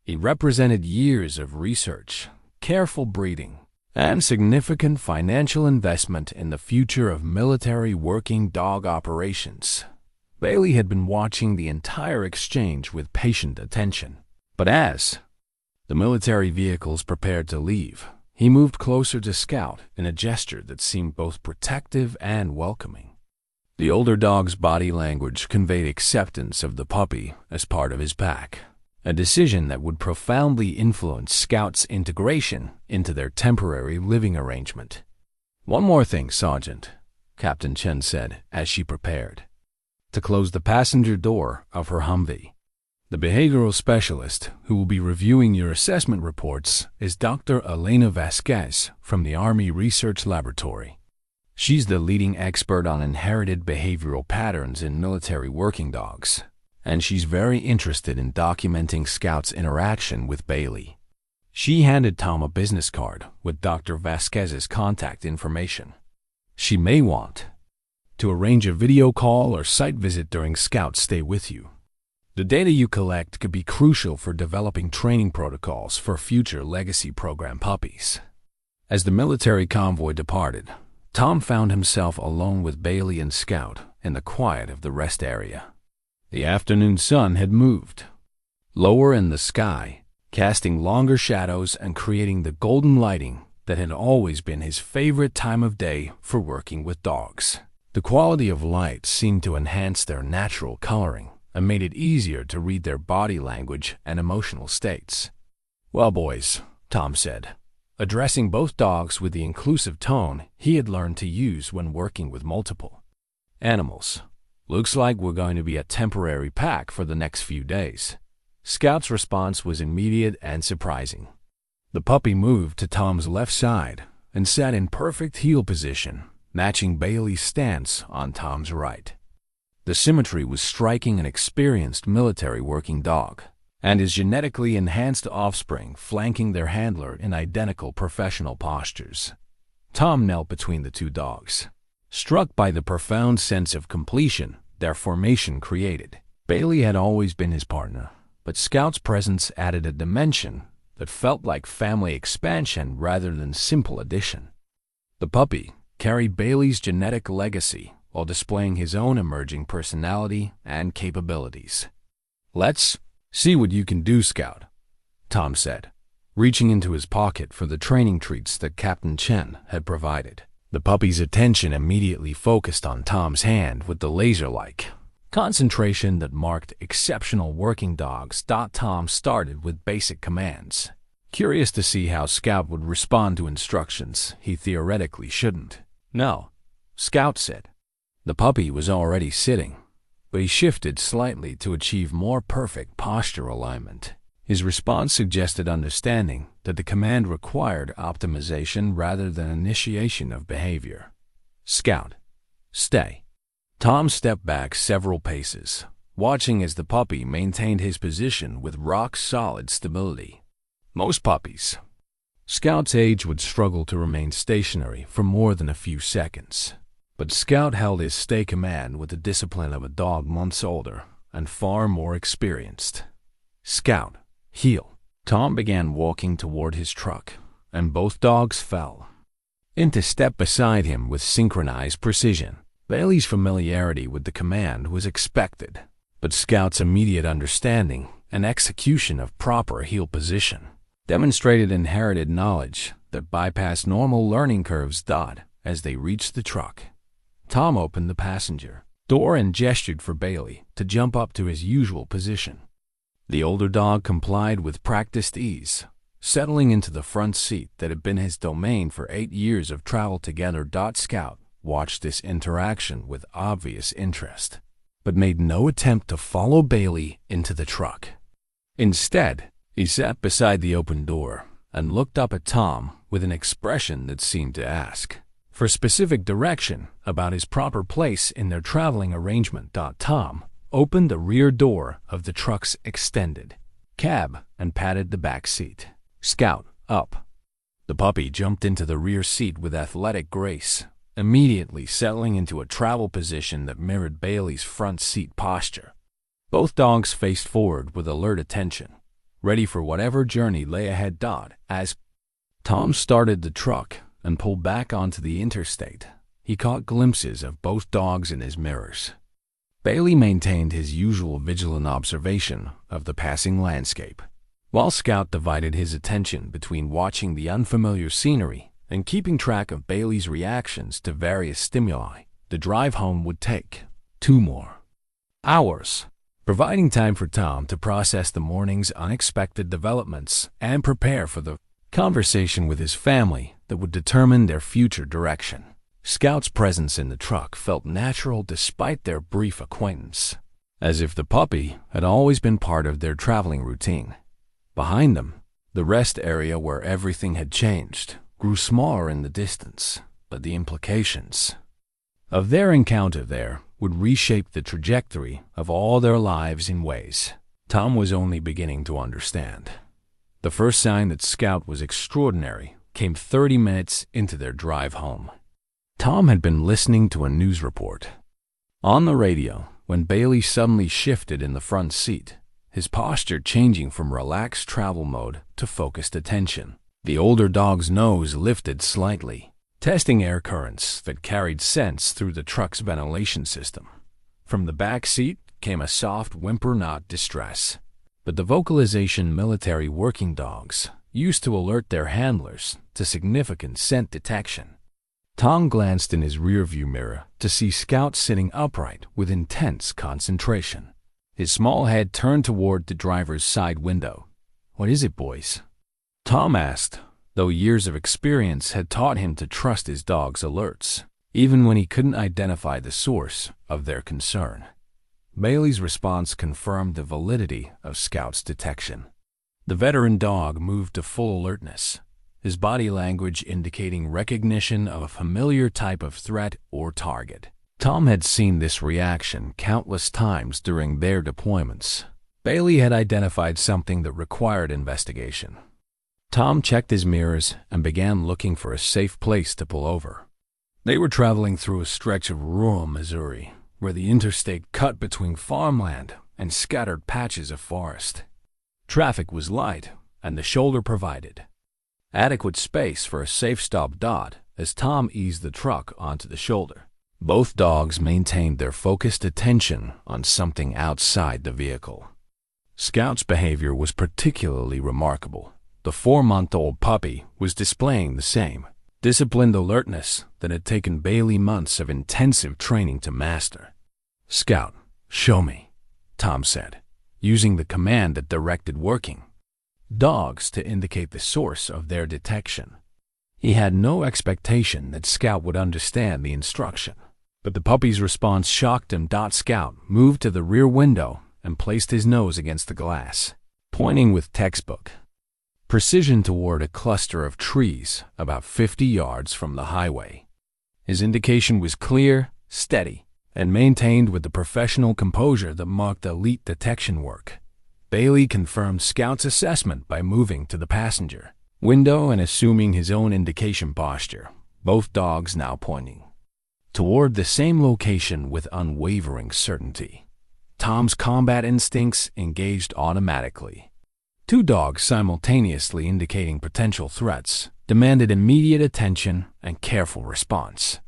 Speaker 1: He represented years of research, careful breeding, and significant financial investment in the future of military working dog operations. Bailey had been watching the entire exchange with patient attention. But as the military vehicles prepared to leave, he moved closer to Scout in a gesture that seemed both protective and welcoming. The older dog's body language conveyed acceptance of the puppy as part of his pack, a decision that would profoundly influence Scout's integration into their temporary living arrangement. One more thing, Sergeant, Captain Chen said as she prepared to close the passenger door of her Humvee. The behavioral specialist who will be reviewing your assessment reports is Dr. Elena Vasquez from the Army Research Laboratory. She's the leading expert on inherited behavioral patterns in military working dogs, and she's very interested in documenting Scout's interaction with Bailey. She handed Tom a business card with Dr. Vasquez's contact information. She may want to arrange a video call or site visit during Scout's stay with you. The data you collect could be crucial for developing training protocols for future legacy program puppies. As the military convoy departed, Tom found himself alone with Bailey and Scout in the quiet of the rest area. The afternoon sun had moved lower in the sky, casting longer shadows and creating the golden lighting that had always been his favorite time of day for working with dogs. The quality of light seemed to enhance their natural coloring and made it easier to read their body language and emotional states. Well, boys, Tom said, addressing both dogs with the inclusive tone he had learned to use when working with multiple animals. Looks like we're going to be a temporary pack for the next few days. Scout's response was immediate and surprising. The puppy moved to Tom's left side and sat in perfect heel position, matching Bailey's stance on Tom's right. The symmetry was striking an experienced military working dog, and his genetically enhanced offspring flanking their handler in identical professional postures. Tom knelt between the two dogs, struck by the profound sense of completion their formation created. Bailey had always been his partner, but Scout's presence added a dimension that felt like family expansion rather than simple addition. The puppy carried Bailey's genetic legacy while displaying his own emerging personality and capabilities. Let's see what you can do, Scout, Tom said, reaching into his pocket for the training treats that Captain Chen had provided. The puppy's attention immediately focused on Tom's hand with the laser-like concentration that marked exceptional working dogs. Tom started with basic commands, curious to see how Scout would respond to instructions he theoretically shouldn't. No, Scout said. The puppy was already sitting, but he shifted slightly to achieve more perfect posture alignment. His response suggested understanding that the command required optimization rather than initiation of behavior. Scout, stay. Tom stepped back several paces, watching as the puppy maintained his position with rock-solid stability. Most puppies Scout's age would struggle to remain stationary for more than a few seconds, but Scout held his stay command with the discipline of a dog months older and far more experienced. Scout, heel. Tom began walking toward his truck, and both dogs fell into step beside him with synchronized precision. Bailey's familiarity with the command was expected, but Scout's immediate understanding and execution of proper heel position demonstrated inherited knowledge that bypassed normal learning curves. As they reached the truck, Tom opened the passenger door and gestured for Bailey to jump up to his usual position. The older dog complied with practiced ease, settling into the front seat that had been his domain for 8 years of travel together. Scout watched this interaction with obvious interest, but made no attempt to follow Bailey into the truck. Instead, he sat beside the open door and looked up at Tom with an expression that seemed to ask for specific direction about his proper place in their traveling arrangement. Tom opened the rear door of the truck's extended cab and patted the back seat. Scout, up. The puppy jumped into the rear seat with athletic grace, immediately settling into a travel position that mirrored Bailey's front seat posture. Both dogs faced forward with alert attention, ready for whatever journey lay ahead. As Tom started the truck and pulled back onto the interstate, he caught glimpses of both dogs in his mirrors. Bailey maintained his usual vigilant observation of the passing landscape, while Scout divided his attention between watching the unfamiliar scenery and keeping track of Bailey's reactions to various stimuli. The drive home would take 2 more hours, providing time for Tom to process the morning's unexpected developments and prepare for the conversation with his family that would determine their future direction. Scout's presence in the truck felt natural despite their brief acquaintance, as if the puppy had always been part of their traveling routine. Behind them, the rest area where everything had changed grew smaller in the distance, but the implications of their encounter there would reshape the trajectory of all their lives in ways Tom was only beginning to understand. The first sign that Scout was extraordinary came 30 minutes into their drive home. Tom had been listening to a news report on the radio when Bailey suddenly shifted in the front seat, his posture changing from relaxed travel mode to focused attention. The older dog's nose lifted slightly, testing air currents that carried scents through the truck's ventilation system. From the back seat came a soft whimper, not distress, but the vocalization military working dogs used to alert their handlers to significant scent detection. Tom glanced in his rearview mirror to see Scout sitting upright with intense concentration, his small head turned toward the driver's side window. "What is it, boys?" Tom asked, though years of experience had taught him to trust his dog's alerts, even when he couldn't identify the source of their concern. Bailey's response confirmed the validity of Scout's detection. The veteran dog moved to full alertness, his body language indicating recognition of a familiar type of threat or target. Tom had seen this reaction countless times during their deployments. Bailey had identified something that required investigation. Tom checked his mirrors and began looking for a safe place to pull over. They were traveling through a stretch of rural Missouri, where the interstate cut between farmland and scattered patches of forest. Traffic was light, and the shoulder provided adequate space for a safe stop. As Tom eased the truck onto the shoulder, both dogs maintained their focused attention on something outside the vehicle. Scout's behavior was particularly remarkable. The 4-month-old puppy was displaying the same disciplined alertness that had taken Bailey months of intensive training to master. "Scout, show me," Tom said, using the command that directed working dogs to indicate the source of their detection. He had no expectation that Scout would understand the instruction, But the puppy's response shocked him. Scout moved to the rear window and placed his nose against the glass, pointing with textbook precision toward a cluster of trees about 50 yards from the highway. His indication was clear, steady, and maintained with the professional composure that marked elite detection work. Bailey confirmed Scout's assessment by moving to the passenger window and assuming his own indication posture, both dogs now pointing toward the same location with unwavering certainty. Tom's combat instincts engaged automatically. Two dogs simultaneously indicating potential threats demanded immediate attention and careful response.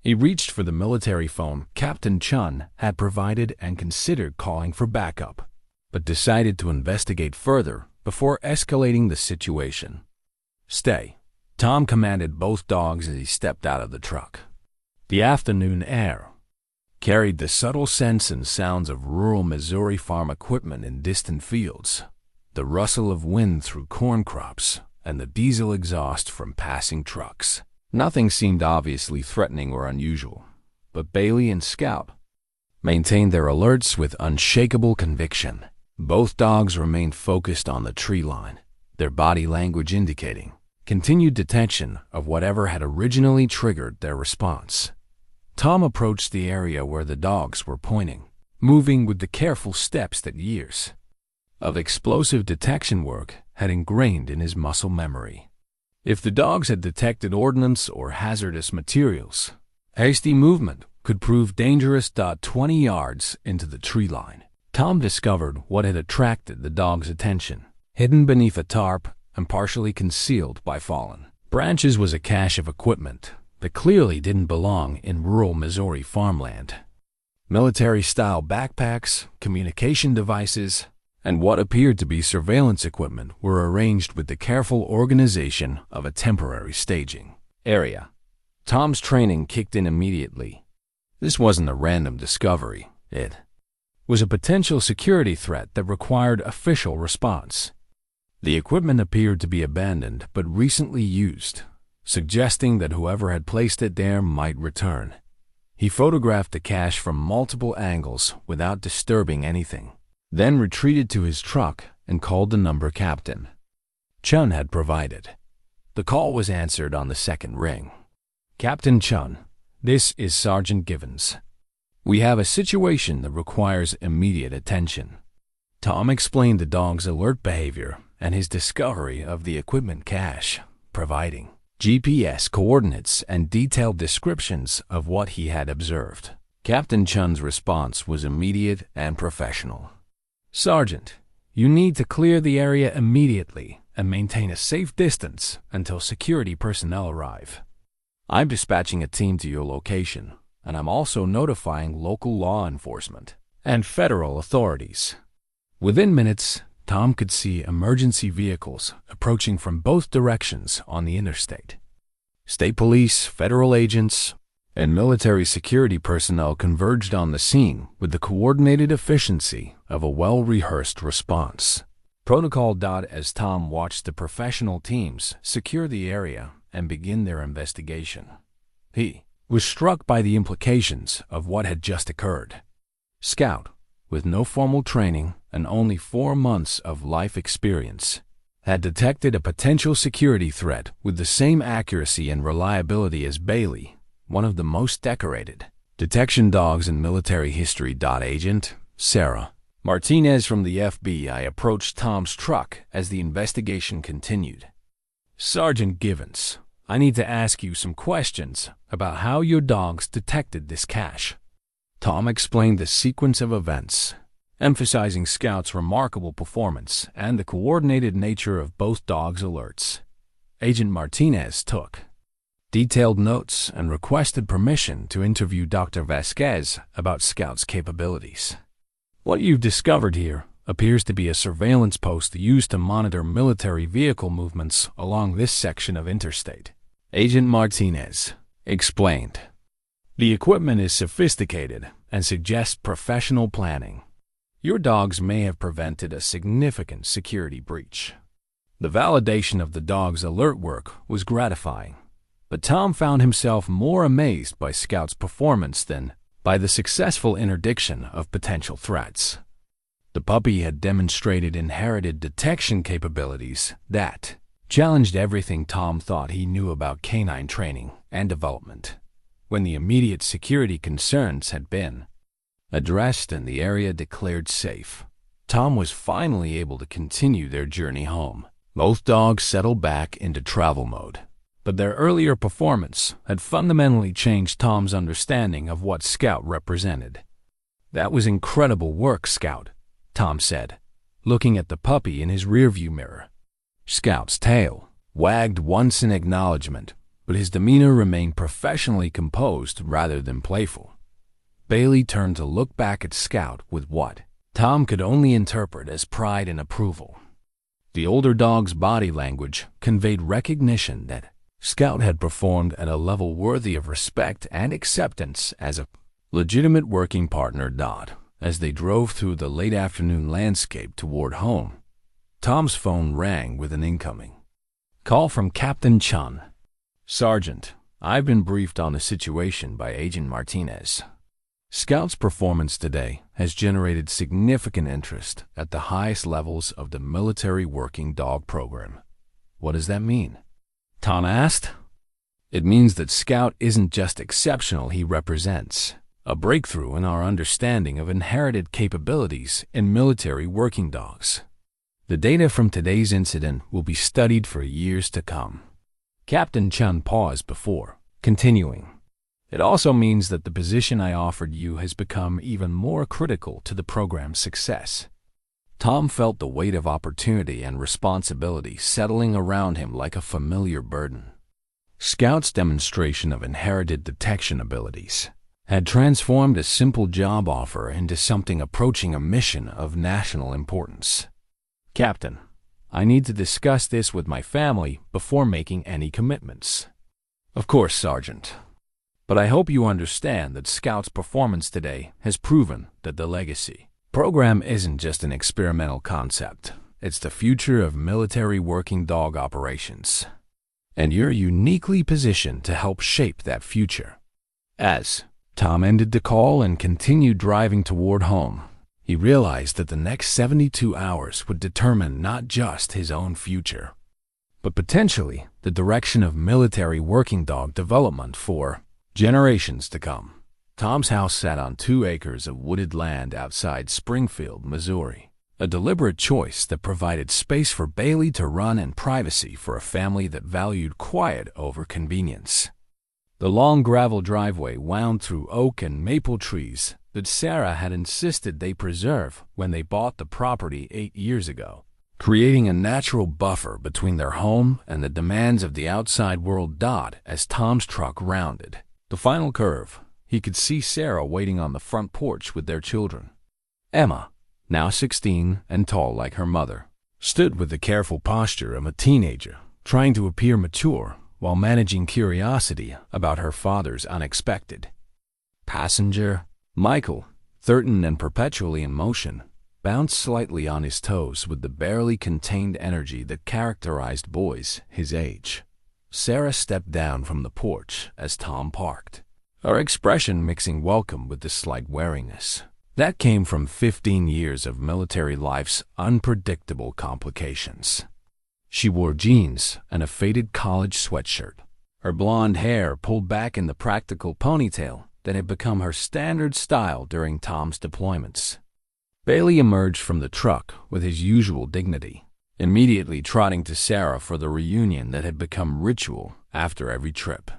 Speaker 1: He reached for the military phone Captain Chun had provided and considered calling for backup, but decided to investigate further before escalating the situation. "Stay," Tom commanded both dogs as he stepped out of the truck. The afternoon air carried the subtle scents and sounds of rural Missouri farm equipment in distant fields, the rustle of wind through corn crops, and the diesel exhaust from passing trucks. Nothing seemed obviously threatening or unusual, but Bailey and Scout maintained their alerts with unshakable conviction. Both dogs remained focused on the tree line, their body language indicating continued detection of whatever had originally triggered their response. Tom approached the area where the dogs were pointing, moving with the careful steps that years of explosive detection work had ingrained in his muscle memory. If the dogs had detected ordnance or hazardous materials, hasty movement could prove dangerous. 20 yards into the tree line, Tom discovered what had attracted the dog's attention. Hidden beneath a tarp and partially concealed by fallen branches was a cache of equipment that clearly didn't belong in rural Missouri farmland. Military-style backpacks, communication devices, and what appeared to be surveillance equipment were arranged with the careful organization of a temporary staging area. Tom's training kicked in immediately. This wasn't a random discovery. It was a potential security threat that required official response. The equipment appeared to be abandoned but recently used, suggesting that whoever had placed it there might return. He photographed the cache from multiple angles without disturbing anything, then retreated to his truck and called the number Captain Chun had provided. The call was answered on the second ring. "Captain Chun, this is Sergeant Givens. We have a situation that requires immediate attention." Tom explained the dog's alert behavior and his discovery of the equipment cache, providing GPS coordinates and detailed descriptions of what he had observed. Captain Chun's response was immediate and professional. "Sergeant, you need to clear the area immediately and maintain a safe distance until security personnel arrive. I'm dispatching a team to your location, and I'm also notifying local law enforcement and federal authorities." Within minutes, Tom could see emergency vehicles approaching from both directions on the interstate. State police, federal agents, and military security personnel converged on the scene with the coordinated efficiency of a well-rehearsed response. Protocol. As Tom watched the professional teams secure the area and begin their investigation, he was struck by the implications of what had just occurred. Scout, with no formal training and only 4 months of life experience, had detected a potential security threat with the same accuracy and reliability as Bailey, one of the most decorated detection dogs in military history. Agent Sarah Martinez from the FBI approached Tom's truck as the investigation continued. "Sergeant Givens, I need to ask you some questions about how your dogs detected this cache." Tom explained the sequence of events, emphasizing Scout's remarkable performance and the coordinated nature of both dogs' alerts. Agent Martinez took detailed notes and requested permission to interview Dr. Vasquez about Scout's capabilities. "What you've discovered here appears to be a surveillance post used to monitor military vehicle movements along this section of interstate," Agent Martinez explained. "The equipment is sophisticated and suggests professional planning. Your dogs may have prevented a significant security breach." The validation of the dog's alert work was gratifying, But Tom found himself more amazed by Scout's performance than by the successful interdiction of potential threats. The puppy had demonstrated inherited detection capabilities that challenged everything Tom thought he knew about canine training and development. When the immediate security concerns had been addressed and the area declared safe, Tom was finally able to continue their journey home. Both dogs settled back into travel mode, but their earlier performance had fundamentally changed Tom's understanding of what Scout represented. "That was incredible work, Scout," Tom said, looking at the puppy in his rearview mirror. Scout's tail wagged once in acknowledgement, but his demeanor remained professionally composed rather than playful. Bailey turned to look back at Scout with what Tom could only interpret as pride and approval. The older dog's body language conveyed recognition that Scout had performed at a level worthy of respect and acceptance as a legitimate working partner. As they drove through the late afternoon landscape toward home, Tom's phone rang with an incoming call from Captain Chun. "Sergeant, I've been briefed on the situation by Agent Martinez. Scout's performance today has generated significant interest at the highest levels of the military working dog program." "What does that mean?" Tom asked. "It means that Scout isn't just exceptional, he represents a breakthrough in our understanding of inherited capabilities in military working dogs. The data from today's incident will be studied for years to come." Captain Chun paused before continuing. "It also means that the position I offered you has become even more critical to the program's success." Tom felt the weight of opportunity and responsibility settling around him like a familiar burden. Scout's demonstration of inherited detection abilities had transformed a simple job offer into something approaching a mission of national importance. "Captain, I need to discuss this with my family before making any commitments." "Of course, Sergeant. But I hope you understand that Scout's performance today has proven that the legacy program isn't just an experimental concept. It's the future of military working dog operations. And you're uniquely positioned to help shape that future." As Tom ended the call and continued driving toward home, he realized that the next 72 hours would determine not just his own future, but potentially the direction of military working dog development for generations to come. Tom's house sat on 2 acres of wooded land outside Springfield, Missouri, a deliberate choice that provided space for Bailey to run and privacy for a family that valued quiet over convenience. The long gravel driveway wound through oak and maple trees that Sarah had insisted they preserve when they bought the property 8 years ago, creating a natural buffer between their home and the demands of the outside world. As Tom's truck rounded the final curve, he could see Sarah waiting on the front porch with their children. Emma, now 16 and tall like her mother, stood with the careful posture of a teenager, trying to appear mature while managing curiosity about her father's unexpected passenger. Michael, 13 and perpetually in motion, bounced slightly on his toes with the barely contained energy that characterized boys his age. Sarah stepped down from the porch as Tom parked, her expression mixing welcome with the slight wariness that came from 15 years of military life's unpredictable complications. She wore jeans and a faded college sweatshirt, her blonde hair pulled back in the practical ponytail that had become her standard style during Tom's deployments. Bailey emerged from the truck with his usual dignity, immediately trotting to Sarah for the reunion that had become ritual after every trip.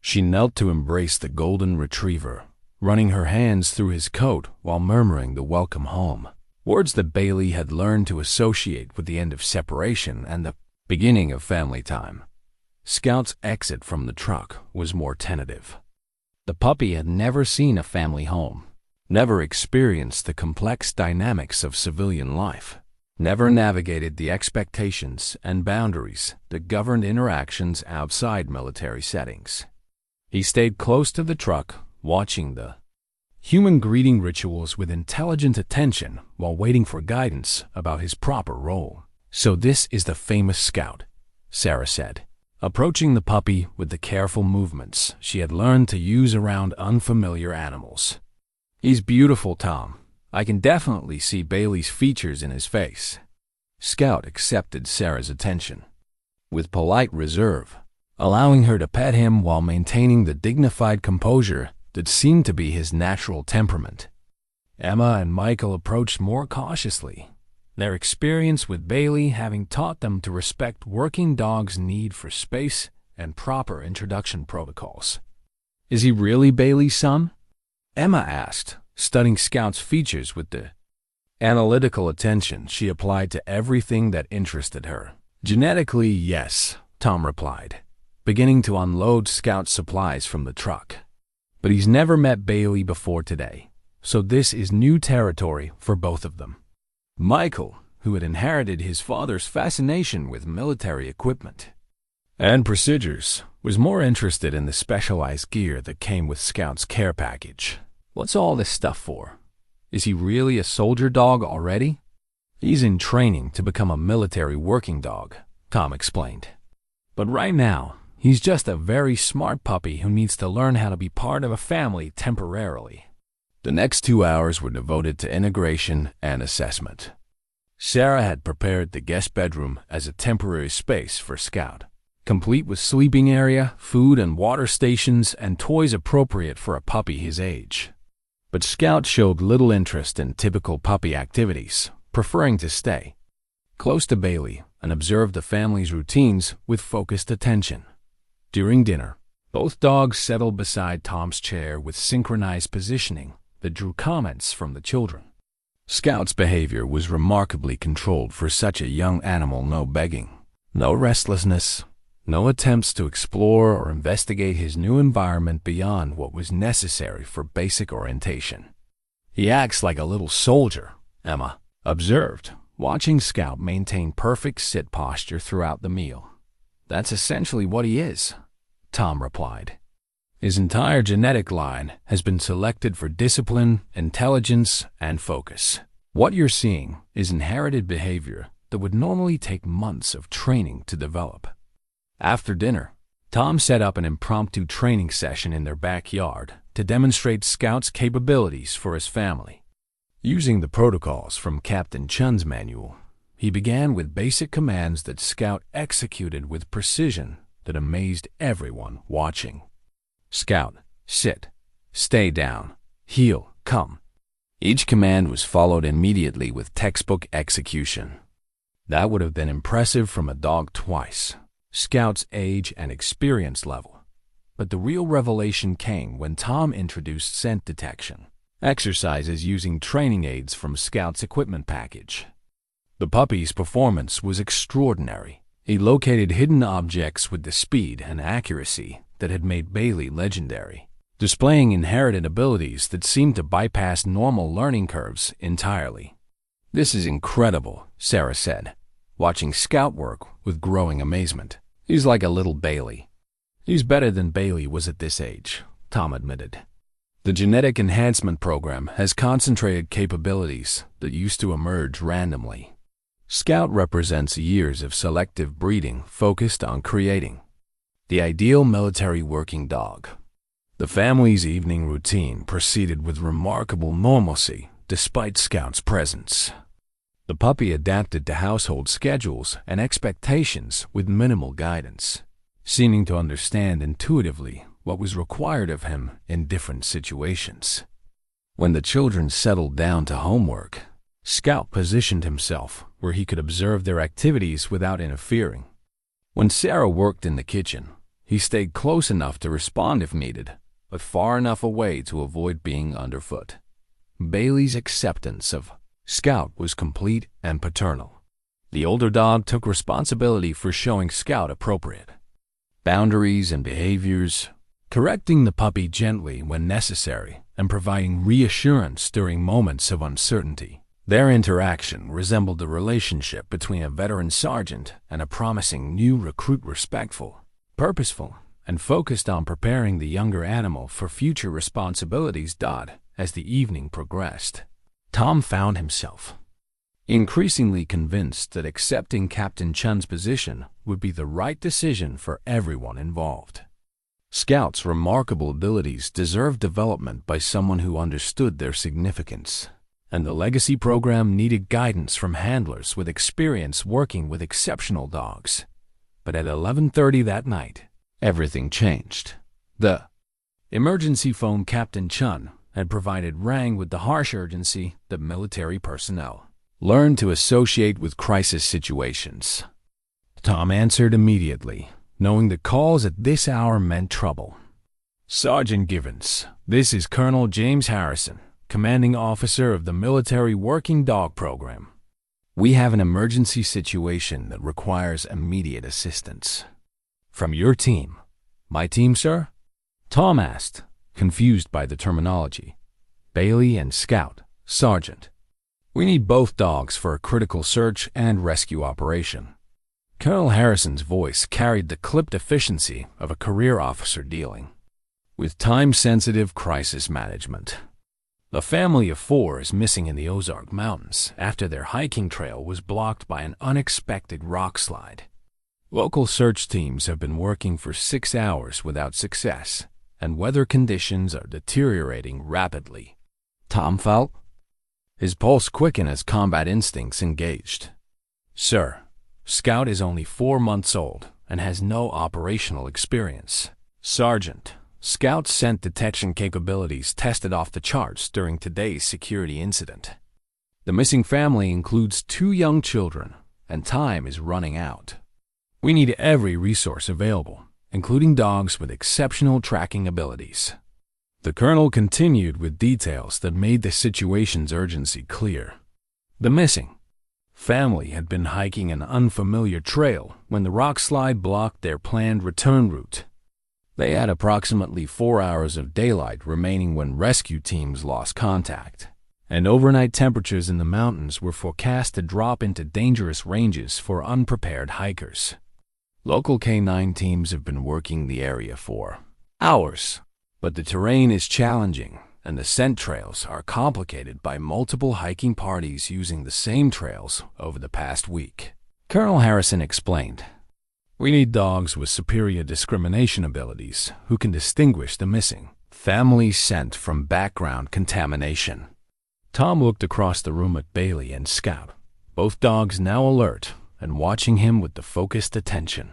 Speaker 1: She knelt to embrace the golden retriever, running her hands through his coat while murmuring the welcome home, words that Bailey had learned to associate with the end of separation and the beginning of family time. Scout's exit from the truck was more tentative. The puppy had never seen a family home, never experienced the complex dynamics of civilian life, never navigated the expectations and boundaries that governed interactions outside military settings. He stayed close to the truck, watching the human greeting rituals with intelligent attention while waiting for guidance about his proper role. "So this is the famous Scout," Sarah said, approaching the puppy with the careful movements she had learned to use around unfamiliar animals. "He's beautiful, Tom. I can definitely see Bailey's features in his face." Scout accepted Sarah's attention with polite reserve, allowing her to pet him while maintaining the dignified composure that seemed to be his natural temperament. Emma and Michael approached more cautiously, their experience with Bailey having taught them to respect working dogs' need for space and proper introduction protocols. "Is he really Bailey's son?" Emma asked, studying Scout's features with the analytical attention she applied to everything that interested her. "Genetically, yes," Tom replied, beginning to unload Scout's supplies from the truck. "But he's never met Bailey before today, so this is new territory for both of them." Michael, who had inherited his father's fascination with military equipment and procedures, was more interested in the specialized gear that came with Scout's care package. "What's all this stuff for? Is he really a soldier dog already?" "He's in training to become a military working dog," Tom explained. "But right now, he's just a very smart puppy who needs to learn how to be part of a family temporarily." The next 2 hours were devoted to integration and assessment. Sarah had prepared the guest bedroom as a temporary space for Scout, complete with sleeping area, food and water stations, and toys appropriate for a puppy his age. But Scout showed little interest in typical puppy activities, preferring to stay close to Bailey and observe the family's routines with focused attention. During dinner, both dogs settled beside Tom's chair with synchronized positioning that drew comments from the children. Scout's behavior was remarkably controlled for such a young animal. No begging, no restlessness, no attempts to explore or investigate his new environment beyond what was necessary for basic orientation. "He acts like a little soldier," Emma observed, watching Scout maintain perfect sit posture throughout the meal. "That's essentially what he is," Tom replied. "His entire genetic line has been selected for discipline, intelligence, and focus. What you're seeing is inherited behavior that would normally take months of training to develop." After dinner, Tom set up an impromptu training session in their backyard to demonstrate Scout's capabilities for his family. Using the protocols from Captain Chun's manual, he began with basic commands that Scout executed with precision that amazed everyone watching. "Scout, sit, stay down, heel, come." Each command was followed immediately with textbook execution. That would have been impressive from a dog twice Scout's age and experience level. But the real revelation came when Tom introduced scent detection exercises using training aids from Scout's equipment package. The puppy's performance was extraordinary. He located hidden objects with the speed and accuracy that had made Bailey legendary, displaying inherited abilities that seemed to bypass normal learning curves entirely. "This is incredible," Sarah said, watching Scout work with growing amazement. "He's like a little Bailey." "He's better than Bailey was at this age," Tom admitted. The genetic enhancement program has concentrated capabilities that used to emerge randomly. Scout represents years of selective breeding focused on creating the ideal military working dog. The family's evening routine proceeded with remarkable normalcy despite Scout's presence. The puppy adapted to household schedules and expectations with minimal guidance, seeming to understand intuitively what was required of him in different situations. When the children settled down to homework, Scout positioned himself where he could observe their activities without interfering. When Sarah worked in the kitchen, he stayed close enough to respond if needed, but far enough away to avoid being underfoot. Bailey's acceptance of Scout was complete and paternal. The older dog took responsibility for showing Scout appropriate boundaries and behaviors, correcting the puppy gently when necessary and providing reassurance during moments of uncertainty. Their interaction resembled the relationship between a veteran sergeant and a promising new recruit, respectful, purposeful, and focused on preparing the younger animal for future responsibilities. As the evening progressed, Tom found himself increasingly convinced that accepting Captain Chun's position would be the right decision for everyone involved. Scout's remarkable abilities deserved development by someone who understood their significance, and the Legacy program needed guidance from handlers with experience working with exceptional dogs. But at 11:30 that night, everything changed. The emergency phone Captain Chun had provided rang with the harsh urgency that military personnel learned to associate with crisis situations. Tom answered immediately, knowing that calls at this hour meant trouble. "Sergeant Givens, this is Colonel James Harrison, commanding officer of the Military Working Dog Program. We have an emergency situation that requires immediate assistance." "From your team?" "My team, sir?" Tom asked, confused by the terminology. "Bailey and Scout, Sergeant. We need both dogs for a critical search and rescue operation." Colonel Harrison's voice carried the clipped efficiency of a career officer dealing with time-sensitive crisis management. "A family of 4 is missing in the Ozark Mountains after their hiking trail was blocked by an unexpected rock slide. Local search teams have been working for 6 hours without success, and weather conditions are deteriorating rapidly." Tom felt his pulse quicken as combat instincts engaged. "Sir, Scout is only 4 months old and has no operational experience." "Sergeant, Scout's scent detection capabilities tested off the charts during today's security incident. The missing family includes 2 young children, and time is running out. We need every resource available, including dogs with exceptional tracking abilities." The colonel continued with details that made the situation's urgency clear. The missing family had been hiking an unfamiliar trail when the rock slide blocked their planned return route. They had approximately 4 hours of daylight remaining when rescue teams lost contact, and overnight temperatures in the mountains were forecast to drop into dangerous ranges for unprepared hikers. Local K9 teams have been working the area for hours, but the terrain is challenging and the scent trails are complicated by multiple hiking parties using the same trails over the past week. Colonel Harrison explained, "We need dogs with superior discrimination abilities who can distinguish the missing family scent from background contamination." Tom looked across the room at Bailey and Scout, both dogs now alert and watching him with the focused attention.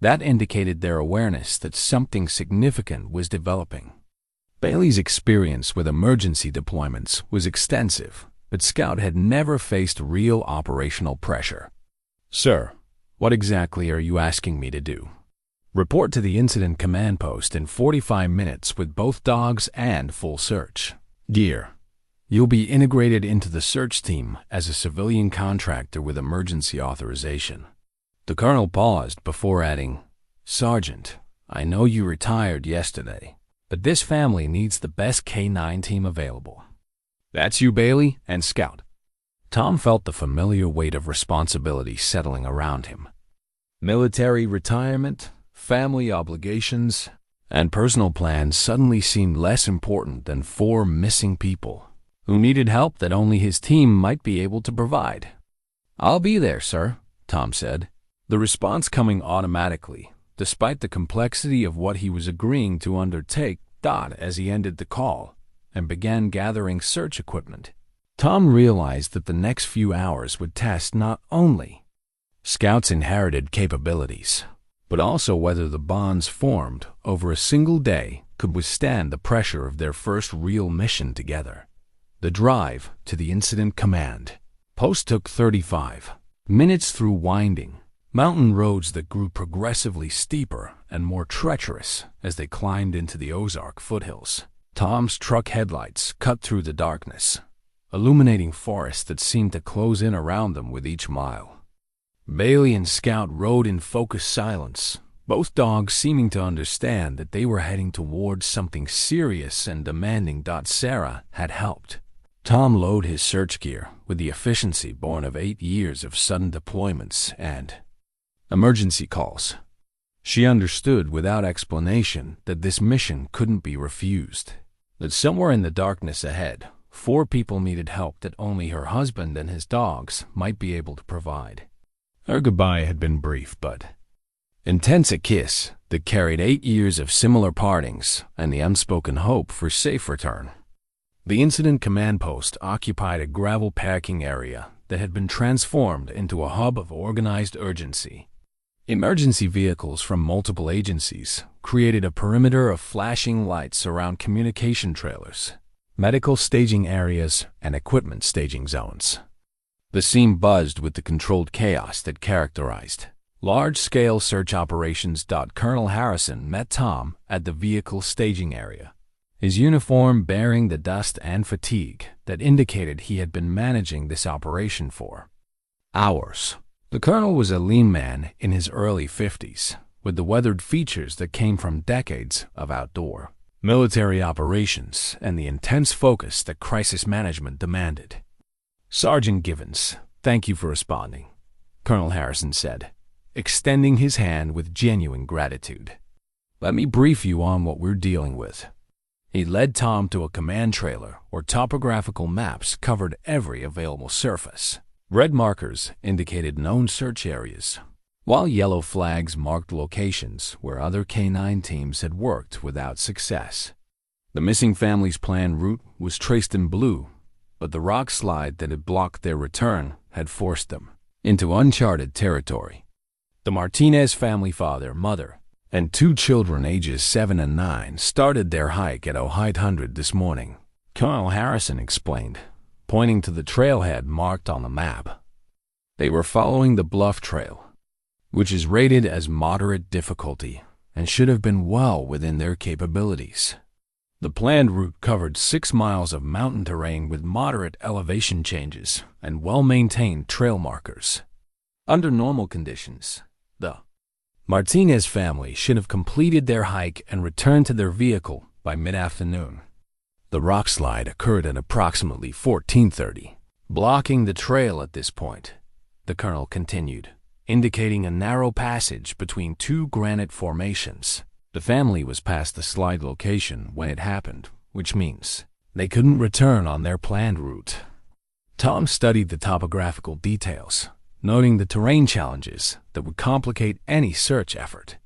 Speaker 1: That indicated their awareness that something significant was developing. Bailey's experience with emergency deployments was extensive, but Scout had never faced real operational pressure. "Sir, what exactly are you asking me to do?" "Report to the incident command post in 45 minutes with both dogs and full search gear. You'll be integrated into the search team as a civilian contractor with emergency authorization." The colonel paused before adding, "Sergeant, I know you retired yesterday, but this family needs the best K9 team available." "That's you, Bailey and Scout." Tom felt the familiar weight of responsibility settling around him. Military retirement, family obligations, and personal plans suddenly seemed less important than 4 missing people who needed help that only his team might be able to provide. "I'll be there, sir," Tom said, the response coming automatically, despite the complexity of what he was agreeing to undertake. As he ended the call and began gathering search equipment, Tom realized that the next few hours would test not only Scout's inherited capabilities, but also whether the bonds formed over a single day could withstand the pressure of their first real mission together. The drive to the incident command post took 35 minutes through winding mountain roads that grew progressively steeper and more treacherous as they climbed into the Ozark foothills. Tom's truck headlights cut through the darkness, illuminating forests that seemed to close in around them with each mile. Bailey and Scout rode in focused silence, both dogs seeming to understand that they were heading towards something serious and demanding. Sarah had helped Tom load his search gear with the efficiency born of 8 years of sudden deployments and emergency calls. She understood without explanation that this mission couldn't be refused, that somewhere in the darkness ahead, 4 people needed help that only her husband and his dogs might be able to provide. Her goodbye had been brief but intense, a kiss that carried 8 years of similar partings and the unspoken hope for safe return. The incident command post occupied a gravel parking area that had been transformed into a hub of organized urgency. Emergency vehicles from multiple agencies created a perimeter of flashing lights around communication trailers, medical staging areas, and equipment staging zones. The scene buzzed with the controlled chaos that characterized large-scale search operations. Colonel Harrison met Tom at the vehicle staging area, his uniform bearing the dust and fatigue that indicated he had been managing this operation for hours. The colonel was a lean man in his early 50s, with the weathered features that came from decades of outdoor military operations and the intense focus that crisis management demanded. "Sergeant Givens, thank you for responding," Colonel Harrison said, extending his hand with genuine gratitude. "Let me brief you on what we're dealing with." He led Tom to a command trailer where topographical maps covered every available surface. Red markers indicated known search areas, while yellow flags marked locations where other K-9 teams had worked without success. The missing family's planned route was traced in blue, but the rock slide that had blocked their return had forced them into uncharted territory. The Martinez family, father, mother, and 2 children ages 7 and 9, started their hike at Ojai 100 this morning, Colonel Harrison explained, pointing to the trailhead marked on the map. They were following the Bluff Trail, which is rated as moderate difficulty and should have been well within their capabilities. The planned route covered 6 miles of mountain terrain with moderate elevation changes and well-maintained trail markers. Under normal conditions, the Martinez family should have completed their hike and returned to their vehicle by mid-afternoon. The rock slide occurred at approximately 14:30, blocking the trail at this point, the colonel continued, indicating a narrow passage between 2 granite formations. The family was past the slide location when it happened, which means they couldn't return on their planned route. Tom studied the topographical details, noting the terrain challenges that would complicate any search effort.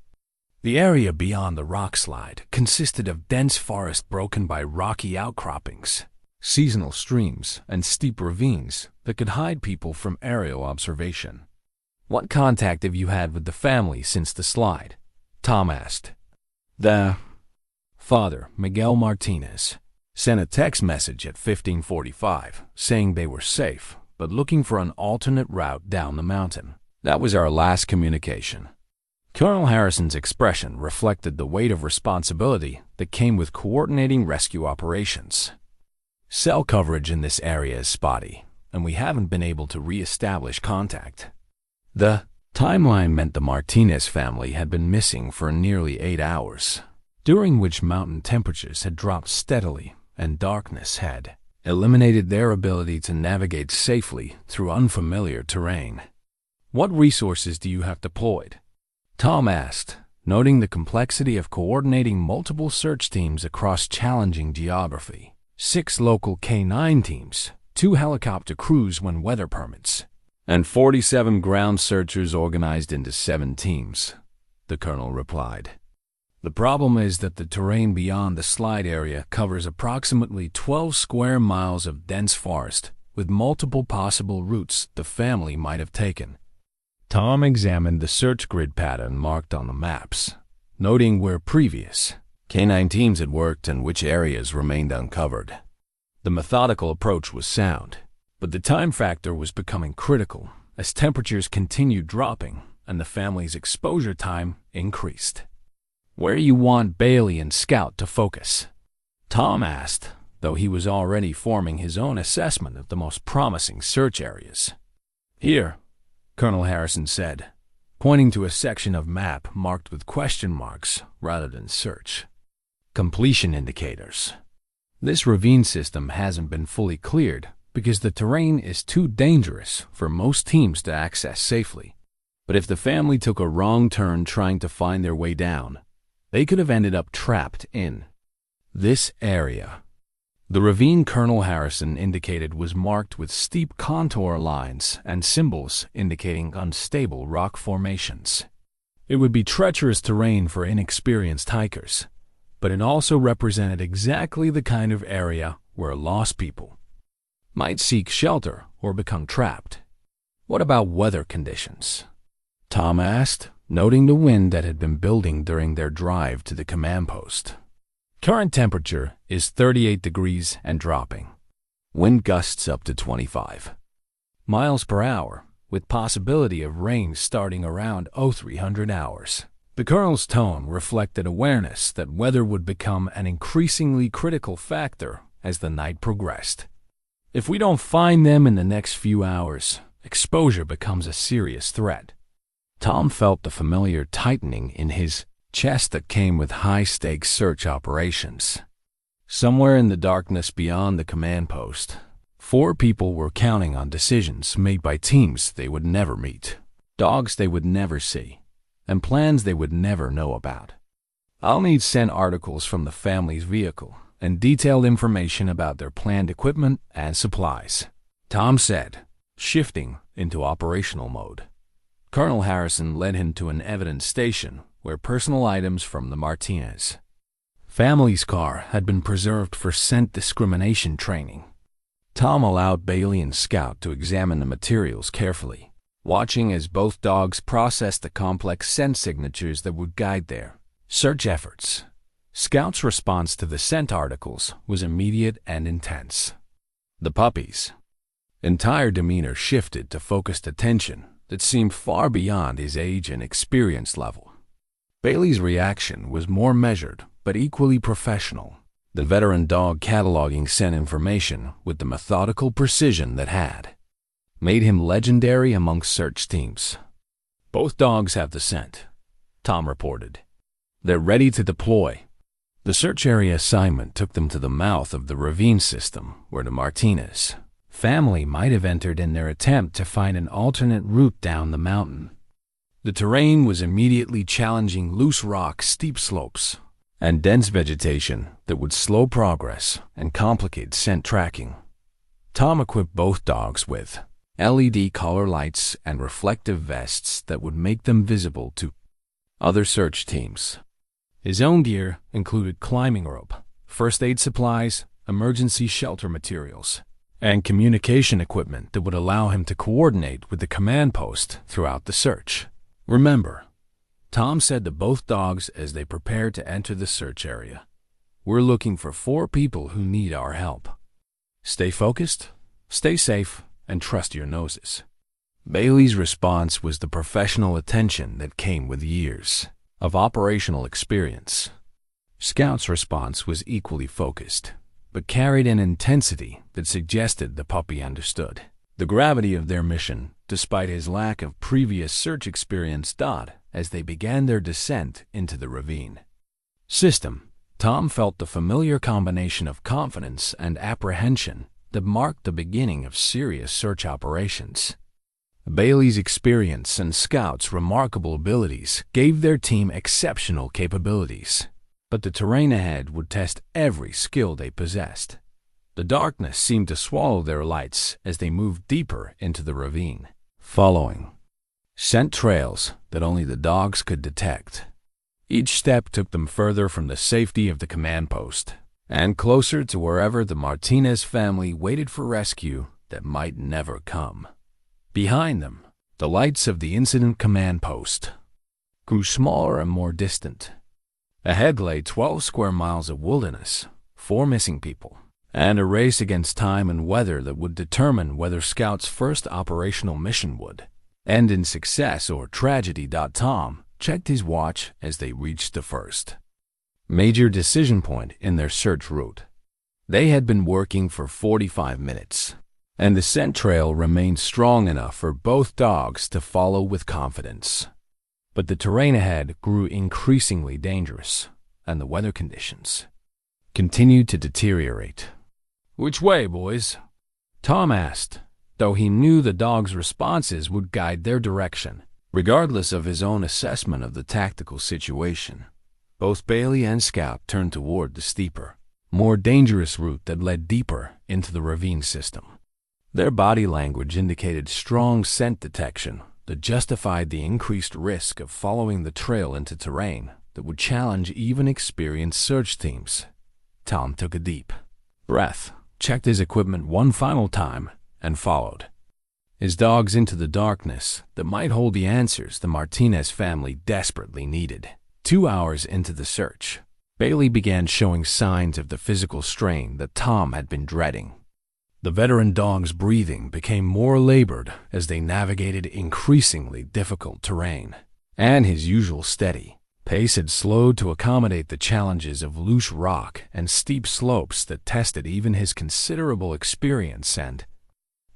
Speaker 1: The area beyond the rock slide consisted of dense forest broken by rocky outcroppings, seasonal streams, and steep ravines that could hide people from aerial observation. "What contact have you had with the family since the slide?" Tom asked. The father, Miguel Martinez, sent a text message at 15:45 saying they were safe, but looking for an alternate route down the mountain. That was our last communication. Colonel Harrison's expression reflected the weight of responsibility that came with coordinating rescue operations. "Cell coverage in this area is spotty, and we haven't been able to re-establish contact." The timeline meant the Martinez family had been missing for nearly 8 hours, during which mountain temperatures had dropped steadily and darkness had eliminated their ability to navigate safely through unfamiliar terrain. "What resources do you have deployed?" Tom asked, noting the complexity of coordinating multiple search teams across challenging geography. 6 local K-9 teams, 2 helicopter crews when weather permits, and 47 ground searchers organized into 7 teams, the colonel replied. "The problem is that the terrain beyond the slide area covers approximately 12 square miles of dense forest with multiple possible routes the family might have taken." Tom examined the search grid pattern marked on the maps, noting where previous K-9 teams had worked and which areas remained uncovered. The methodical approach was sound, but the time factor was becoming critical as temperatures continued dropping and the family's exposure time increased. "Where you want Bailey and Scout to focus?" Tom asked, though he was already forming his own assessment of the most promising search areas. "Here," Colonel Harrison said, pointing to a section of map marked with question marks rather than search. "Completion indicators. This ravine system hasn't been fully cleared because the terrain is too dangerous for most teams to access safely. But if the family took a wrong turn trying to find their way down, they could have ended up trapped in this area." The ravine Colonel Harrison indicated was marked with steep contour lines and symbols indicating unstable rock formations. It would be treacherous terrain for inexperienced hikers, but it also represented exactly the kind of area where lost people might seek shelter or become trapped. "What about weather conditions?" Tom asked, noting the wind that had been building during their drive to the command post. "Current temperature is 38 degrees and dropping. Wind gusts up to 25 miles per hour, with possibility of rain starting around 0300 hours. The colonel's tone reflected awareness that weather would become an increasingly critical factor as the night progressed. "If we don't find them in the next few hours, exposure becomes a serious threat." Tom felt the familiar tightening in his chest that came with high-stakes search operations. Somewhere in the darkness beyond the command post, 4 people were counting on decisions made by teams they would never meet, dogs they would never see, and plans they would never know about. "I'll need scent articles from the family's vehicle and detailed information about their planned equipment and supplies," Tom said, shifting into operational mode. Colonel Harrison led him to an evidence station where personal items from the Martinez family's car had been preserved for scent discrimination training. Tom allowed Bailey and Scout to examine the materials carefully, watching as both dogs processed the complex scent signatures that would guide their search efforts. Scout's response to the scent articles was immediate and intense. The puppy's entire demeanor shifted to focused attention that seemed far beyond his age and experience level. Bailey's reaction was more measured but equally professional, the veteran dog cataloging scent information with the methodical precision that had made him legendary amongst search teams. "Both dogs have the scent," Tom reported. "They're ready to deploy." The search area assignment took them to the mouth of the ravine system where the Martinez family might have entered in their attempt to find an alternate route down the mountain. The terrain was immediately challenging loose rocks, steep slopes, and dense vegetation that would slow progress and complicate scent tracking. Tom equipped both dogs with LED collar lights and reflective vests that would make them visible to other search teams. His own gear included climbing rope, first aid supplies, emergency shelter materials, and communication equipment that would allow him to coordinate with the command post throughout the search. "Remember," Tom said to both dogs as they prepared to enter the search area, "we're looking for 4 people who need our help. Stay focused, stay safe, and trust your noses." Bailey's response was the professional attention that came with years of operational experience. Scout's response was equally focused, but carried an intensity that suggested the puppy understood the gravity of their mission, despite his lack of previous search experience. As they began their descent into the ravine system, Tom felt the familiar combination of confidence and apprehension that marked the beginning of serious search operations. Bailey's experience and Scout's remarkable abilities gave their team exceptional capabilities, but the terrain ahead would test every skill they possessed. The darkness seemed to swallow their lights as they moved deeper into the ravine, following scent trails that only the dogs could detect. Each step took them further from the safety of the command post and closer to wherever the Martinez family waited for rescue that might never come. Behind them, the lights of the incident command post grew smaller and more distant. Ahead lay 12 square miles of wilderness, 4 missing people, and a race against time and weather that would determine whether Scout's first operational mission would end in success or tragedy. Tom checked his watch as they reached the first major decision point in their search route. They had been working for 45 minutes, and the scent trail remained strong enough for both dogs to follow with confidence. But the terrain ahead grew increasingly dangerous, and the weather conditions continued to deteriorate. "Which way, boys?" Tom asked, though he knew the dogs' responses would guide their direction, regardless of his own assessment of the tactical situation. Both Bailey and Scout turned toward the steeper more dangerous route that led deeper into the ravine system. Their body language indicated strong scent detection that justified the increased risk of following the trail into terrain that would challenge even experienced search teams. Tom took a deep breath, checked his equipment one final time, and followed his dogs into the darkness that might hold the answers the Martinez family desperately needed. 2 hours into the search, Bailey began showing signs of the physical strain that Tom had been dreading. The veteran dog's breathing became more labored as they navigated increasingly difficult terrain, and his usual steady pace had slowed to accommodate the challenges of loose rock and steep slopes that tested even his considerable experience and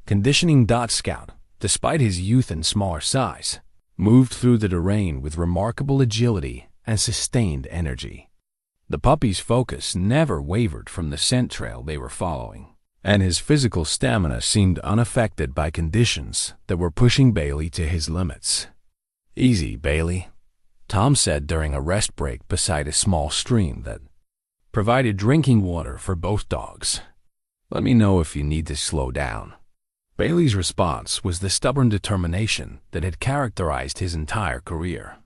Speaker 1: conditioning. Scout, despite his youth and smaller size, moved through the terrain with remarkable agility and sustained energy. The puppy's focus never wavered from the scent trail they were following, and his physical stamina seemed unaffected by conditions that were pushing Bailey to his limits. "Easy, Bailey," Tom said during a rest break beside a small stream that provided drinking water for both dogs. "Let me know if you need to slow down." Bailey's response was the stubborn determination that had characterized his entire career.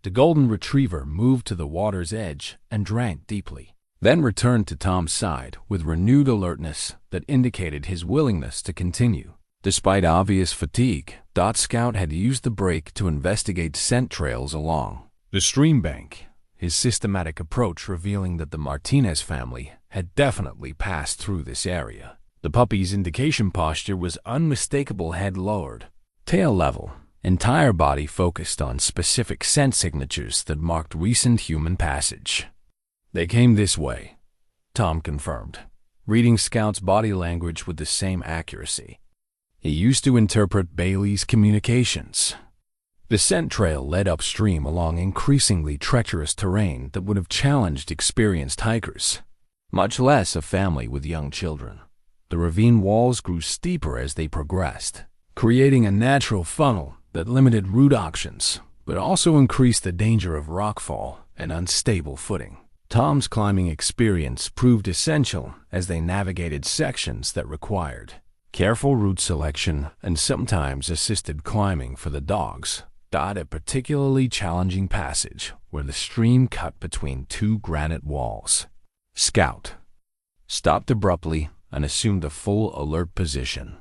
Speaker 1: The golden retriever moved to the water's edge and drank deeply, then returned to Tom's side with renewed alertness that indicated his willingness to continue. Despite obvious fatigue, Scout had used the break to investigate scent trails along the stream bank, his systematic approach revealing that the Martinez family had definitely passed through this area. The puppy's indication posture was unmistakable, head lowered, tail level, entire body focused on specific scent signatures that marked recent human passage. "They came this way," Tom confirmed, reading Scout's body language with the same accuracy he used to interpret Bailey's communications. The scent trail led upstream along increasingly treacherous terrain that would have challenged experienced hikers, much less a family with young children. The ravine walls grew steeper as they progressed, creating a natural funnel that limited route options, but also increased the danger of rockfall and unstable footing. Tom's climbing experience proved essential as they navigated sections that required careful route selection and sometimes assisted climbing for the dogs. A particularly challenging passage where the stream cut between two granite walls. Scout stopped abruptly and assumed a full alert position.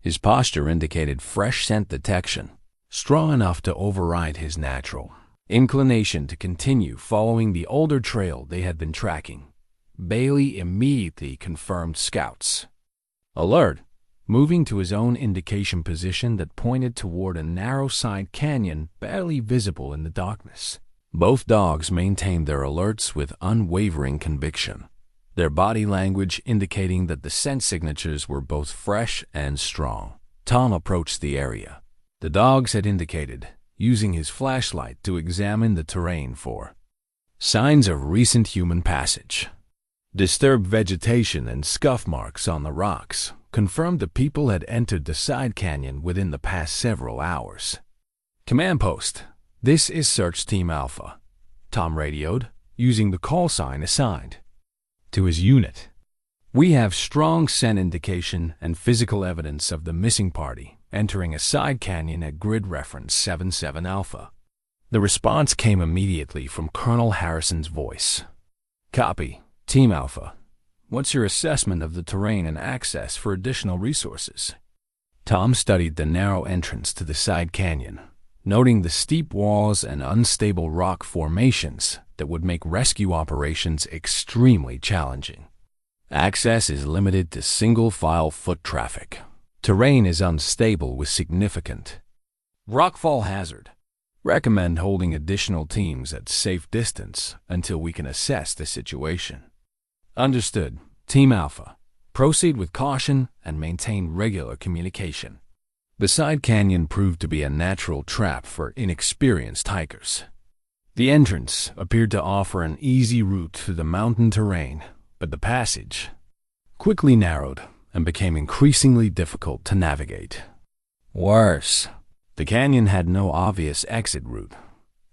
Speaker 1: His posture indicated fresh scent detection, strong enough to override his natural inclination to continue following the older trail they had been tracking. Bailey immediately confirmed Scout's alert, moving to his own indication position that pointed toward a narrow side canyon barely visible in the darkness. Both dogs maintained their alerts with unwavering conviction, their body language indicating that the scent signatures were both fresh and strong. Tom approached the area the dogs had indicated, using his flashlight to examine the terrain for signs of recent human passage. Disturbed vegetation and scuff marks on the rocks confirmed the people had entered the side canyon within the past several hours. "Command post, this is Search Team Alpha," Tom radioed, using the call sign assigned to his unit. "We have strong scent indication and physical evidence of the missing party entering a side canyon at grid reference 77 Alpha. The response came immediately from Colonel Harrison's voice. "Copy, Team Alpha. What's your assessment of the terrain and access for additional resources?" Tom studied the narrow entrance to the side canyon, noting the steep walls and unstable rock formations that would make rescue operations extremely challenging. "Access is limited to single-file foot traffic. Terrain is unstable with significant rockfall hazard. Recommend holding additional teams at safe distance until we can assess the situation." "Understood, Team Alpha. Proceed with caution and maintain regular communication." The side canyon proved to be a natural trap for inexperienced hikers. The entrance appeared to offer an easy route through the mountain terrain, but the passage quickly narrowed and became increasingly difficult to navigate. Worse, the canyon had no obvious exit route,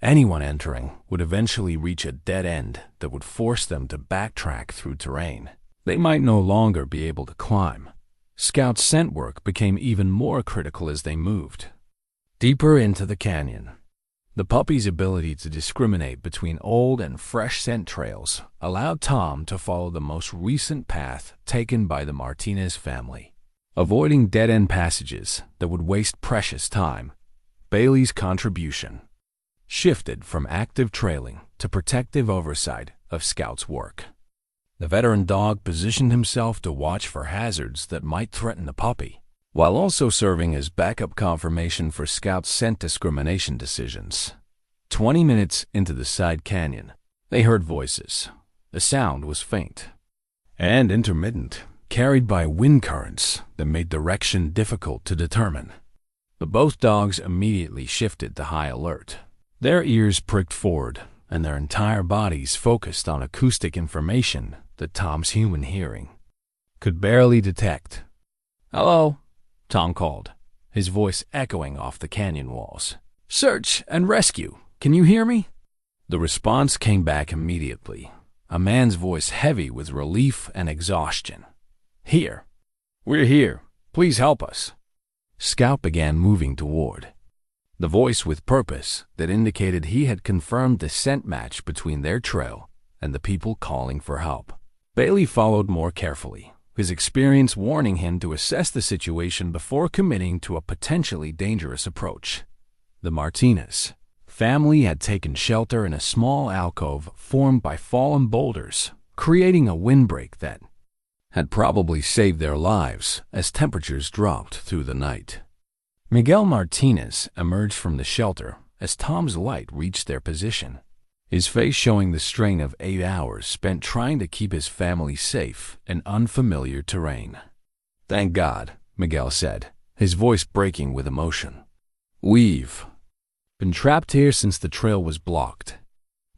Speaker 1: Anyone entering would eventually reach a dead end that would force them to backtrack through terrain. They might no longer be able to climb. Scouts' scent work became even more critical as they moved deeper into the canyon. The puppy's ability to discriminate between old and fresh scent trails allowed Tom to follow the most recent path taken by the Martinez family. Avoiding dead-end passages that would waste precious time, Bailey's contribution shifted from active trailing to protective oversight of Scout's work. The veteran dog positioned himself to watch for hazards that might threaten the puppy, while also serving as backup confirmation for Scout's scent discrimination decisions. 20 minutes into the side canyon, they heard voices. The sound was faint and intermittent, carried by wind currents that made direction difficult to determine. But both dogs immediately shifted to high alert. Their ears pricked forward, and their entire bodies focused on acoustic information that Tom's human hearing could barely detect. "Hello," Tom called, his voice echoing off the canyon walls. "Search and rescue. Can you hear me?" The response came back immediately, a man's voice heavy with relief and exhaustion. "Here. We're here. Please help us." Scout began moving toward the voice with purpose that indicated he had confirmed the scent match between their trail and the people calling for help. Bailey followed more carefully, his experience warning him to assess the situation before committing to a potentially dangerous approach. The Martinez family had taken shelter in a small alcove formed by fallen boulders, creating a windbreak that had probably saved their lives as temperatures dropped through the night. Miguel Martinez emerged from the shelter as Tom's light reached their position, his face showing the strain of 8 hours spent trying to keep his family safe in unfamiliar terrain. "Thank God," Miguel said, his voice breaking with emotion. "We've been trapped here since the trail was blocked.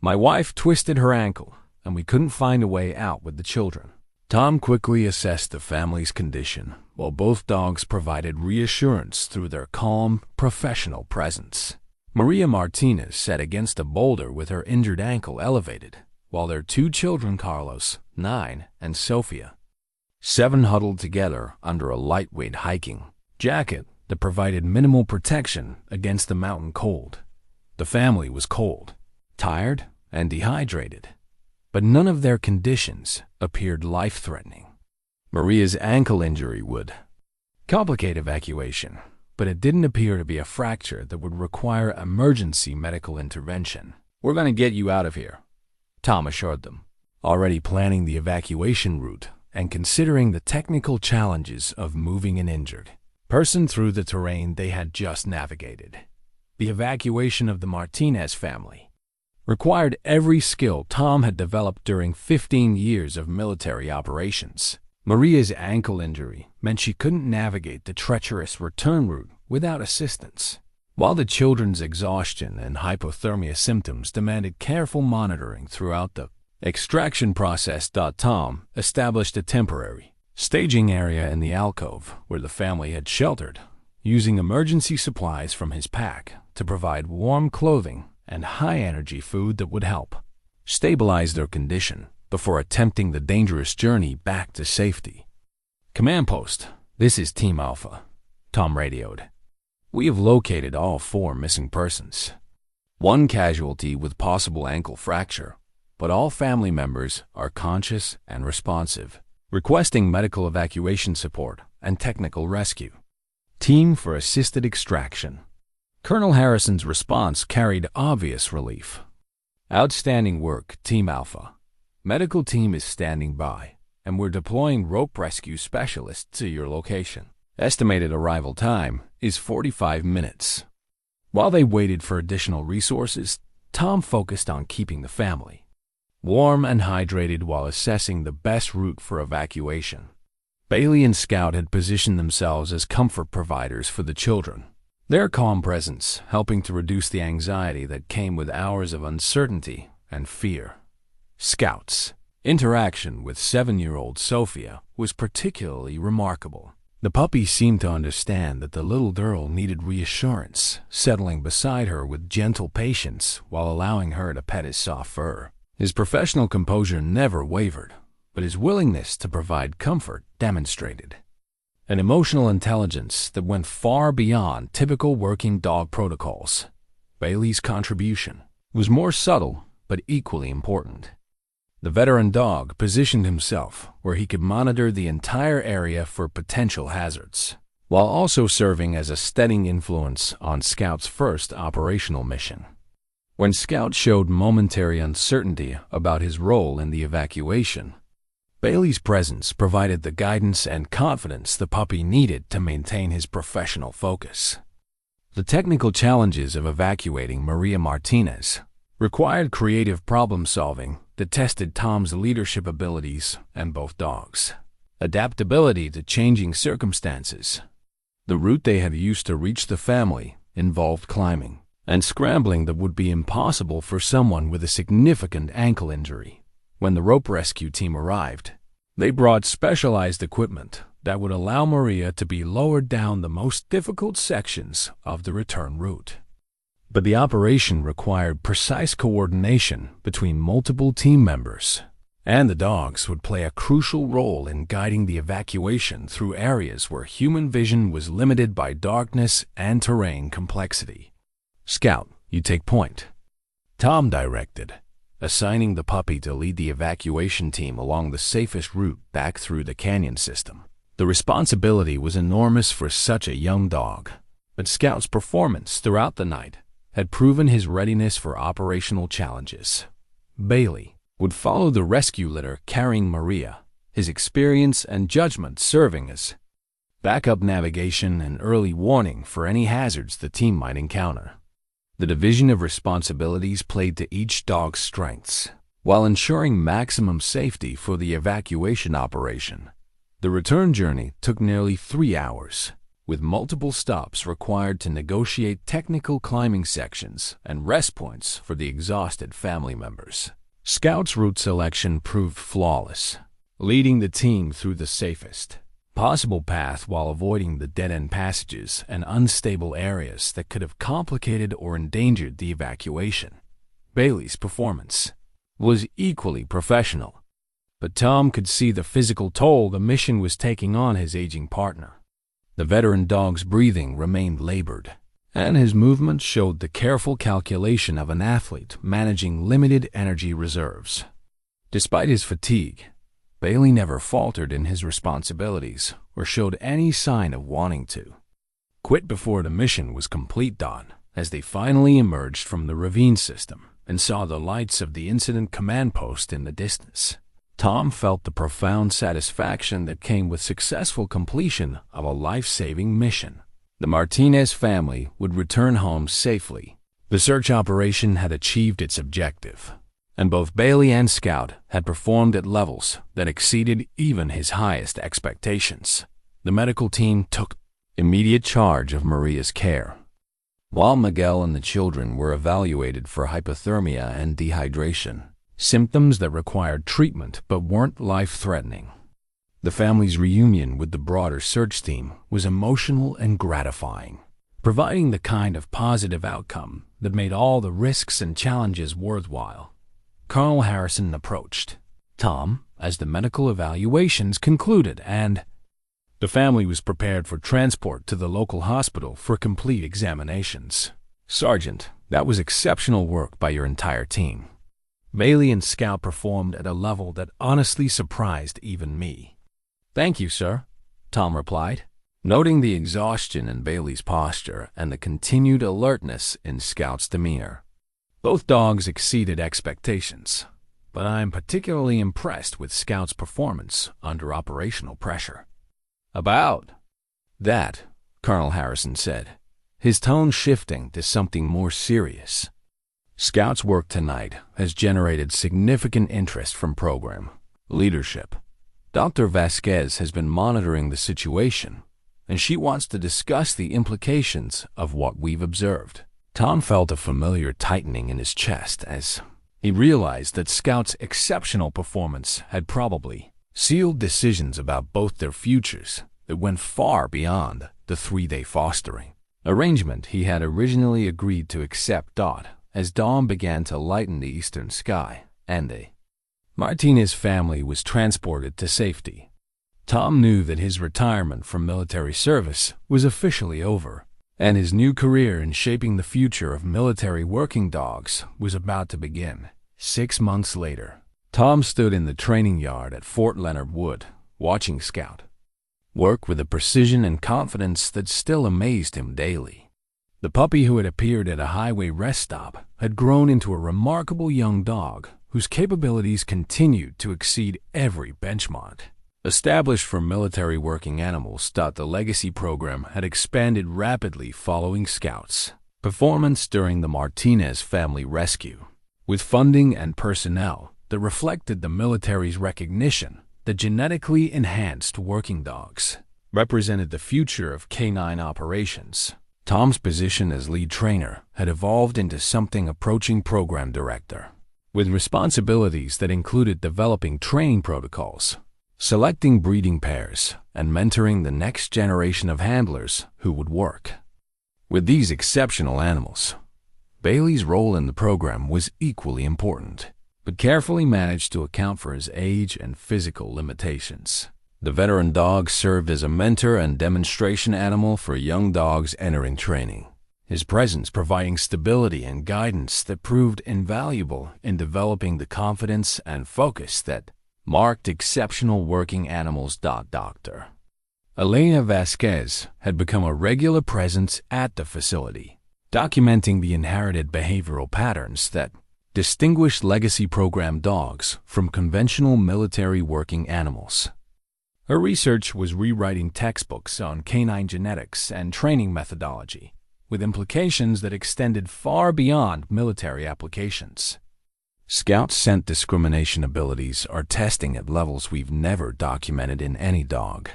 Speaker 1: My wife twisted her ankle, and we couldn't find a way out with the children." Tom quickly assessed the family's condition, while both dogs provided reassurance through their calm, professional presence. Maria Martinez sat against a boulder with her injured ankle elevated, while their 2 children, Carlos, 9, and Sofia, 7, huddled together under a lightweight hiking jacket that provided minimal protection against the mountain cold. The family was cold, tired, and dehydrated, but none of their conditions appeared life-threatening. Maria's ankle injury would complicate evacuation, but it didn't appear to be a fracture that would require emergency medical intervention. "We're going to get you out of here," Tom assured them, already planning the evacuation route and considering the technical challenges of moving an injured person through the terrain they had just navigated. The evacuation of the Martinez family required every skill Tom had developed during 15 years of military operations. Maria's ankle injury meant she couldn't navigate the treacherous return route without assistance, while the children's exhaustion and hypothermia symptoms demanded careful monitoring throughout the extraction process. Tom established a temporary staging area in the alcove where the family had sheltered, using emergency supplies from his pack to provide warm clothing and high-energy food that would help stabilize their condition before attempting the dangerous journey back to safety. "Command post, this is Team Alpha," Tom radioed. "We have located all 4 missing persons. 1 casualty with possible ankle fracture, but all family members are conscious and responsive, requesting medical evacuation support and technical rescue. Team for assisted extraction." Colonel Harrison's response carried obvious relief. "Outstanding work, Team Alpha. Medical team is standing by, and we're deploying rope rescue specialists to your location. Estimated arrival time is 45 minutes. While they waited for additional resources, Tom focused on keeping the family warm and hydrated while assessing the best route for evacuation. Bailey and Scout had positioned themselves as comfort providers for the children, their calm presence helping to reduce the anxiety that came with hours of uncertainty and fear. Scout's interaction with 7-year-old Sofia was particularly remarkable. The puppy seemed to understand that the little girl needed reassurance, settling beside her with gentle patience while allowing her to pet his soft fur. His professional composure never wavered, but his willingness to provide comfort demonstrated an emotional intelligence that went far beyond typical working dog protocols. Bailey's contribution was more subtle but equally important. The veteran dog positioned himself where he could monitor the entire area for potential hazards, while also serving as a steadying influence on Scout's first operational mission. When Scout showed momentary uncertainty about his role in the evacuation, Bailey's presence provided the guidance and confidence the puppy needed to maintain his professional focus. The technical challenges of evacuating Maria Martinez required creative problem-solving that tested Tom's leadership abilities and both dogs' adaptability to changing circumstances. The route they had used to reach the family involved climbing and scrambling that would be impossible for someone with a significant ankle injury. When the rope rescue team arrived, they brought specialized equipment that would allow Maria to be lowered down the most difficult sections of the return route. But the operation required precise coordination between multiple team members, and the dogs would play a crucial role in guiding the evacuation through areas where human vision was limited by darkness and terrain complexity. "Scout, you take point," Tom directed, assigning the puppy to lead the evacuation team along the safest route back through the canyon system. The responsibility was enormous for such a young dog, but Scout's performance throughout the night had proven his readiness for operational challenges. Bailey would follow the rescue litter carrying Maria, his experience and judgment serving as backup navigation and early warning for any hazards the team might encounter. The division of responsibilities played to each dog's strengths, while ensuring maximum safety for the evacuation operation. The return journey took nearly 3 hours, with multiple stops required to negotiate technical climbing sections and rest points for the exhausted family members. Scout's route selection proved flawless, leading the team through the safest possible path while avoiding the dead-end passages and unstable areas that could have complicated or endangered the evacuation. Bailey's performance was equally professional, but Tom could see the physical toll the mission was taking on his aging partner. The veteran dog's breathing remained labored, and his movements showed the careful calculation of an athlete managing limited energy reserves. Despite his fatigue, Bailey never faltered in his responsibilities or showed any sign of wanting to quit before the mission was complete. Dawn, as they finally emerged from the ravine system and saw the lights of the incident command post in the distance, Tom felt the profound satisfaction that came with successful completion of a life-saving mission. The Martinez family would return home safely. The search operation had achieved its objective, and both Bailey and Scout had performed at levels that exceeded even his highest expectations. The medical team took immediate charge of Maria's care, while Miguel and the children were evaluated for hypothermia and dehydration, symptoms that required treatment but weren't life-threatening. The family's reunion with the broader search team was emotional and gratifying, providing the kind of positive outcome that made all the risks and challenges worthwhile. Colonel Harrison approached Tom as the medical evaluations concluded, and the family was prepared for transport to the local hospital for complete examinations. "Sergeant, that was exceptional work by your entire team." Bailey and Scout performed at a level that honestly surprised even me. "Thank you, sir," Tom replied, noting the exhaustion in Bailey's posture and the continued alertness in Scout's demeanor. Both dogs exceeded expectations, but I am particularly impressed with Scout's performance under operational pressure. "About that," Colonel Harrison said, his tone shifting to something more serious. "Scout's work tonight has generated significant interest from program leadership. Dr. Vasquez has been monitoring the situation, and she wants to discuss the implications of what we've observed." Tom felt a familiar tightening in his chest as he realized that Scout's exceptional performance had probably sealed decisions about both their futures that went far beyond the 3-day fostering arrangement he had originally agreed to accept. As dawn began to lighten the eastern sky and the Martinez family was transported to safety, Tom knew that his retirement from military service was officially over, and his new career in shaping the future of military working dogs was about to begin. 6 months later, Tom stood in the training yard at Fort Leonard Wood, watching Scout work with a precision and confidence that still amazed him daily. The puppy who had appeared at a highway rest stop had grown into a remarkable young dog whose capabilities continued to exceed every benchmark established for military working animals. The legacy program had expanded rapidly following Scout's performance during the Martinez family rescue, with funding and personnel that reflected the military's recognition that genetically enhanced working dogs represented the future of canine operations. Tom's position as lead trainer had evolved into something approaching program director, with responsibilities that included developing training protocols, selecting breeding pairs, and mentoring the next generation of handlers who would work with these exceptional animals. Bailey's role in the program was equally important, but carefully managed to account for his age and physical limitations. The veteran dog served as a mentor and demonstration animal for young dogs entering training, his presence providing stability and guidance that proved invaluable in developing the confidence and focus that marked exceptional working animals. Dr. Elena Vasquez had become a regular presence at the facility, documenting the inherited behavioral patterns that distinguished legacy program dogs from conventional military working animals. Her research was rewriting textbooks on canine genetics and training methodology, with implications that extended far beyond military applications. Scout scent discrimination abilities are testing at levels we've never documented in any dog,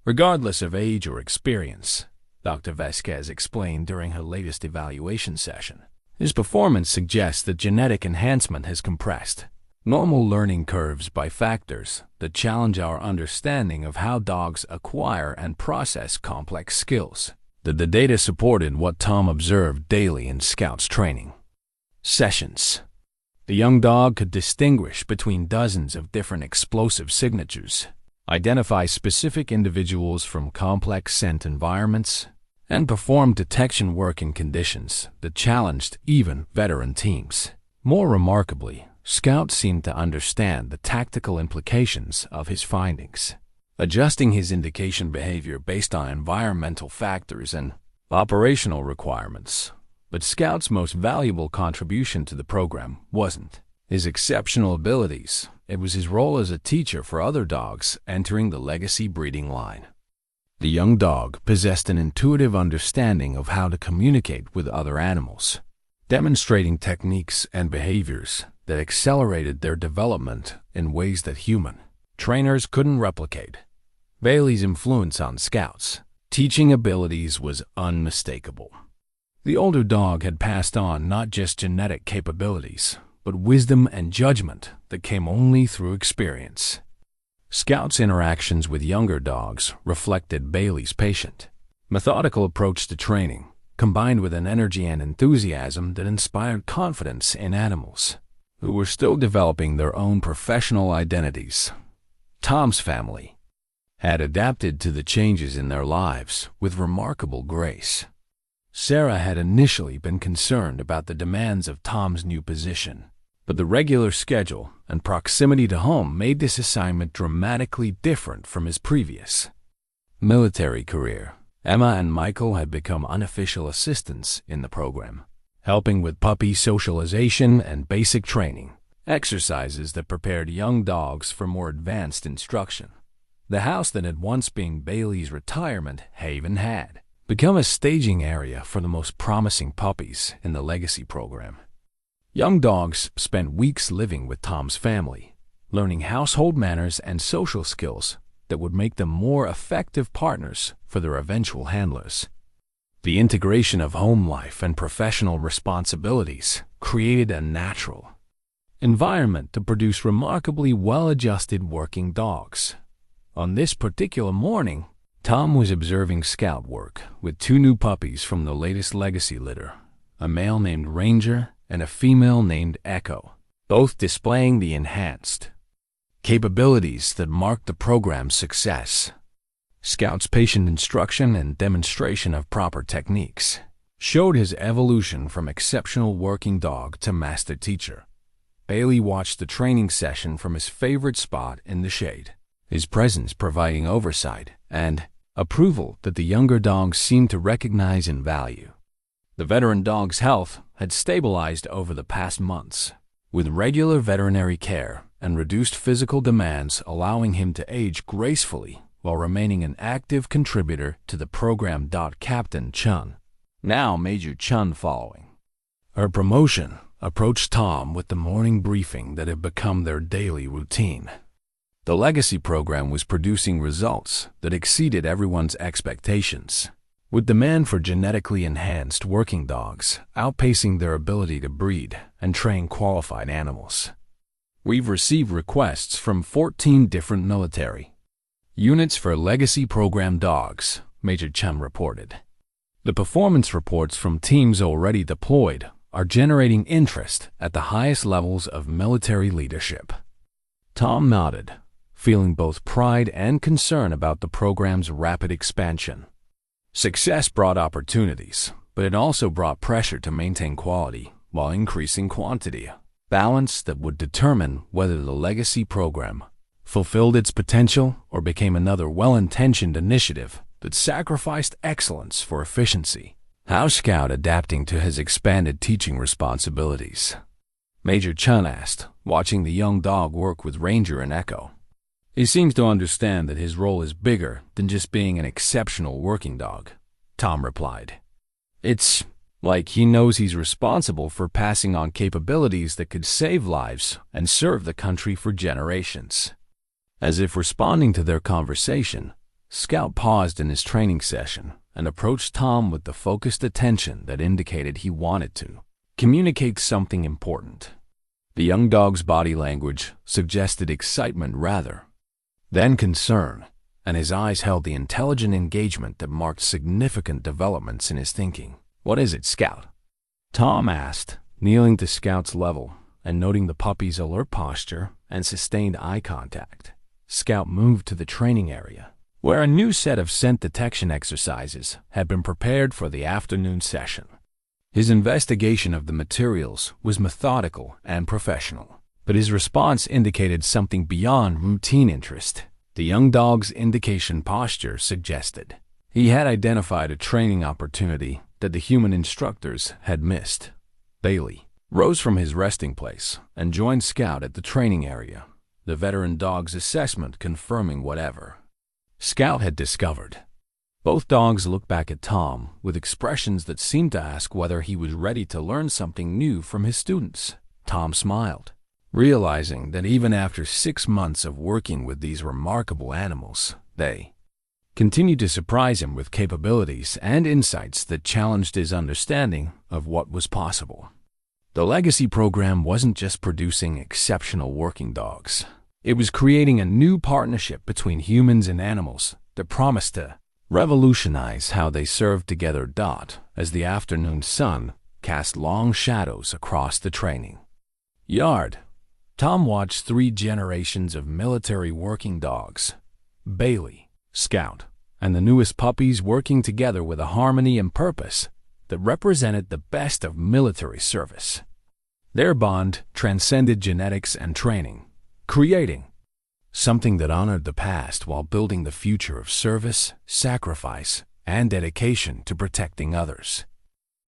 Speaker 1: regardless of age or experience, Dr. Vasquez explained during her latest evaluation session. His performance suggests that genetic enhancement has compressed normal learning curves by factors that challenge our understanding of how dogs acquire and process complex skills. The data supported what Tom observed daily in Scout's training sessions. The young dog could distinguish between dozens of different explosive signatures, identify specific individuals from complex scent environments, and perform detection work in conditions that challenged even veteran teams. More remarkably, Scout seemed to understand the tactical implications of his findings, adjusting his indication behavior based on environmental factors and operational requirements. But Scout's most valuable contribution to the program wasn't his exceptional abilities. It was his role as a teacher for other dogs entering the legacy breeding line. The young dog possessed an intuitive understanding of how to communicate with other animals, demonstrating techniques and behaviors that accelerated their development in ways that human trainers couldn't replicate. Bailey's influence on Scout's teaching abilities was unmistakable. The older dog had passed on not just genetic capabilities, but wisdom and judgment that came only through experience. Scout's interactions with younger dogs reflected Bailey's patient, methodical approach to training, combined with an energy and enthusiasm that inspired confidence in animals who were still developing their own professional identities. Tom's family had adapted to the changes in their lives with remarkable grace. Sarah had initially been concerned about the demands of Tom's new position, but the regular schedule and proximity to home made this assignment dramatically different from his previous military career. Emma and Michael had become unofficial assistants in the program, helping with puppy socialization and basic training, exercises that prepared young dogs for more advanced instruction. The house that had once been Bailey's retirement haven had become a staging area for the most promising puppies in the legacy program. Young dogs spent weeks living with Tom's family, learning household manners and social skills that would make them more effective partners for their eventual handlers. The integration of home life and professional responsibilities created a natural environment to produce remarkably well-adjusted working dogs. On this particular morning, Tom was observing scout work with two new puppies from the latest legacy litter, a male named Ranger and a female named Echo, both displaying the enhanced capabilities that marked the program's success. Scout's patient instruction and demonstration of proper techniques showed his evolution from exceptional working dog to master teacher. Bailey watched the training session from his favorite spot in the shade, his presence providing oversight and approval that the younger dogs seemed to recognize and value. The veteran dog's health had stabilized over the past months, with regular veterinary care and reduced physical demands allowing him to age gracefully while remaining an active contributor to the program. Captain Chun, now Major Chun following her promotion, approached Tom with the morning briefing that had become their daily routine. The legacy program was producing results that exceeded everyone's expectations, with demand for genetically enhanced working dogs outpacing their ability to breed and train qualified animals. We've received requests from 14 different military units for legacy program dogs, Major Chun reported. The performance reports from teams already deployed are generating interest at the highest levels of military leadership. Tom nodded, feeling both pride and concern about the program's rapid expansion. Success brought opportunities, but it also brought pressure to maintain quality while increasing quantity, balance that would determine whether the legacy program fulfilled its potential or became another well-intentioned initiative that sacrificed excellence for efficiency. How Scout adapting to his expanded teaching responsibilities? Major Chun asked, watching the young dog work with Ranger and Echo. He seems to understand that his role is bigger than just being an exceptional working dog, Tom replied. It's like he knows he's responsible for passing on capabilities that could save lives and serve the country for generations. As if responding to their conversation, Scout paused in his training session and approached Tom with the focused attention that indicated he wanted to communicate something important. The young dog's body language suggested excitement rather than concern, and his eyes held the intelligent engagement that marked significant developments in his thinking. "What is it, Scout?" Tom asked, kneeling to Scout's level and noting the puppy's alert posture and sustained eye contact. Scout moved to the training area, where a new set of scent detection exercises had been prepared for the afternoon session. His investigation of the materials was methodical and professional, but his response indicated something beyond routine interest. The young dog's indication posture suggested he had identified a training opportunity that the human instructors had missed. Bailey rose from his resting place and joined Scout at the training area, the veteran dog's assessment confirming whatever Scout had discovered. Both dogs looked back at Tom with expressions that seemed to ask whether he was ready to learn something new from his students. Tom smiled, realizing that even after 6 months of working with these remarkable animals, they continued to surprise him with capabilities and insights that challenged his understanding of what was possible. The legacy program wasn't just producing exceptional working dogs. It was creating a new partnership between humans and animals that promised to revolutionize how they served together. As the afternoon sun cast long shadows across the training yard, Tom watched 3 generations of military working dogs, Bailey, Scout, and the newest puppies working together with a harmony and purpose that represented the best of military service. Their bond transcended genetics and training, creating something that honored the past while building the future of service, sacrifice, and dedication to protecting others.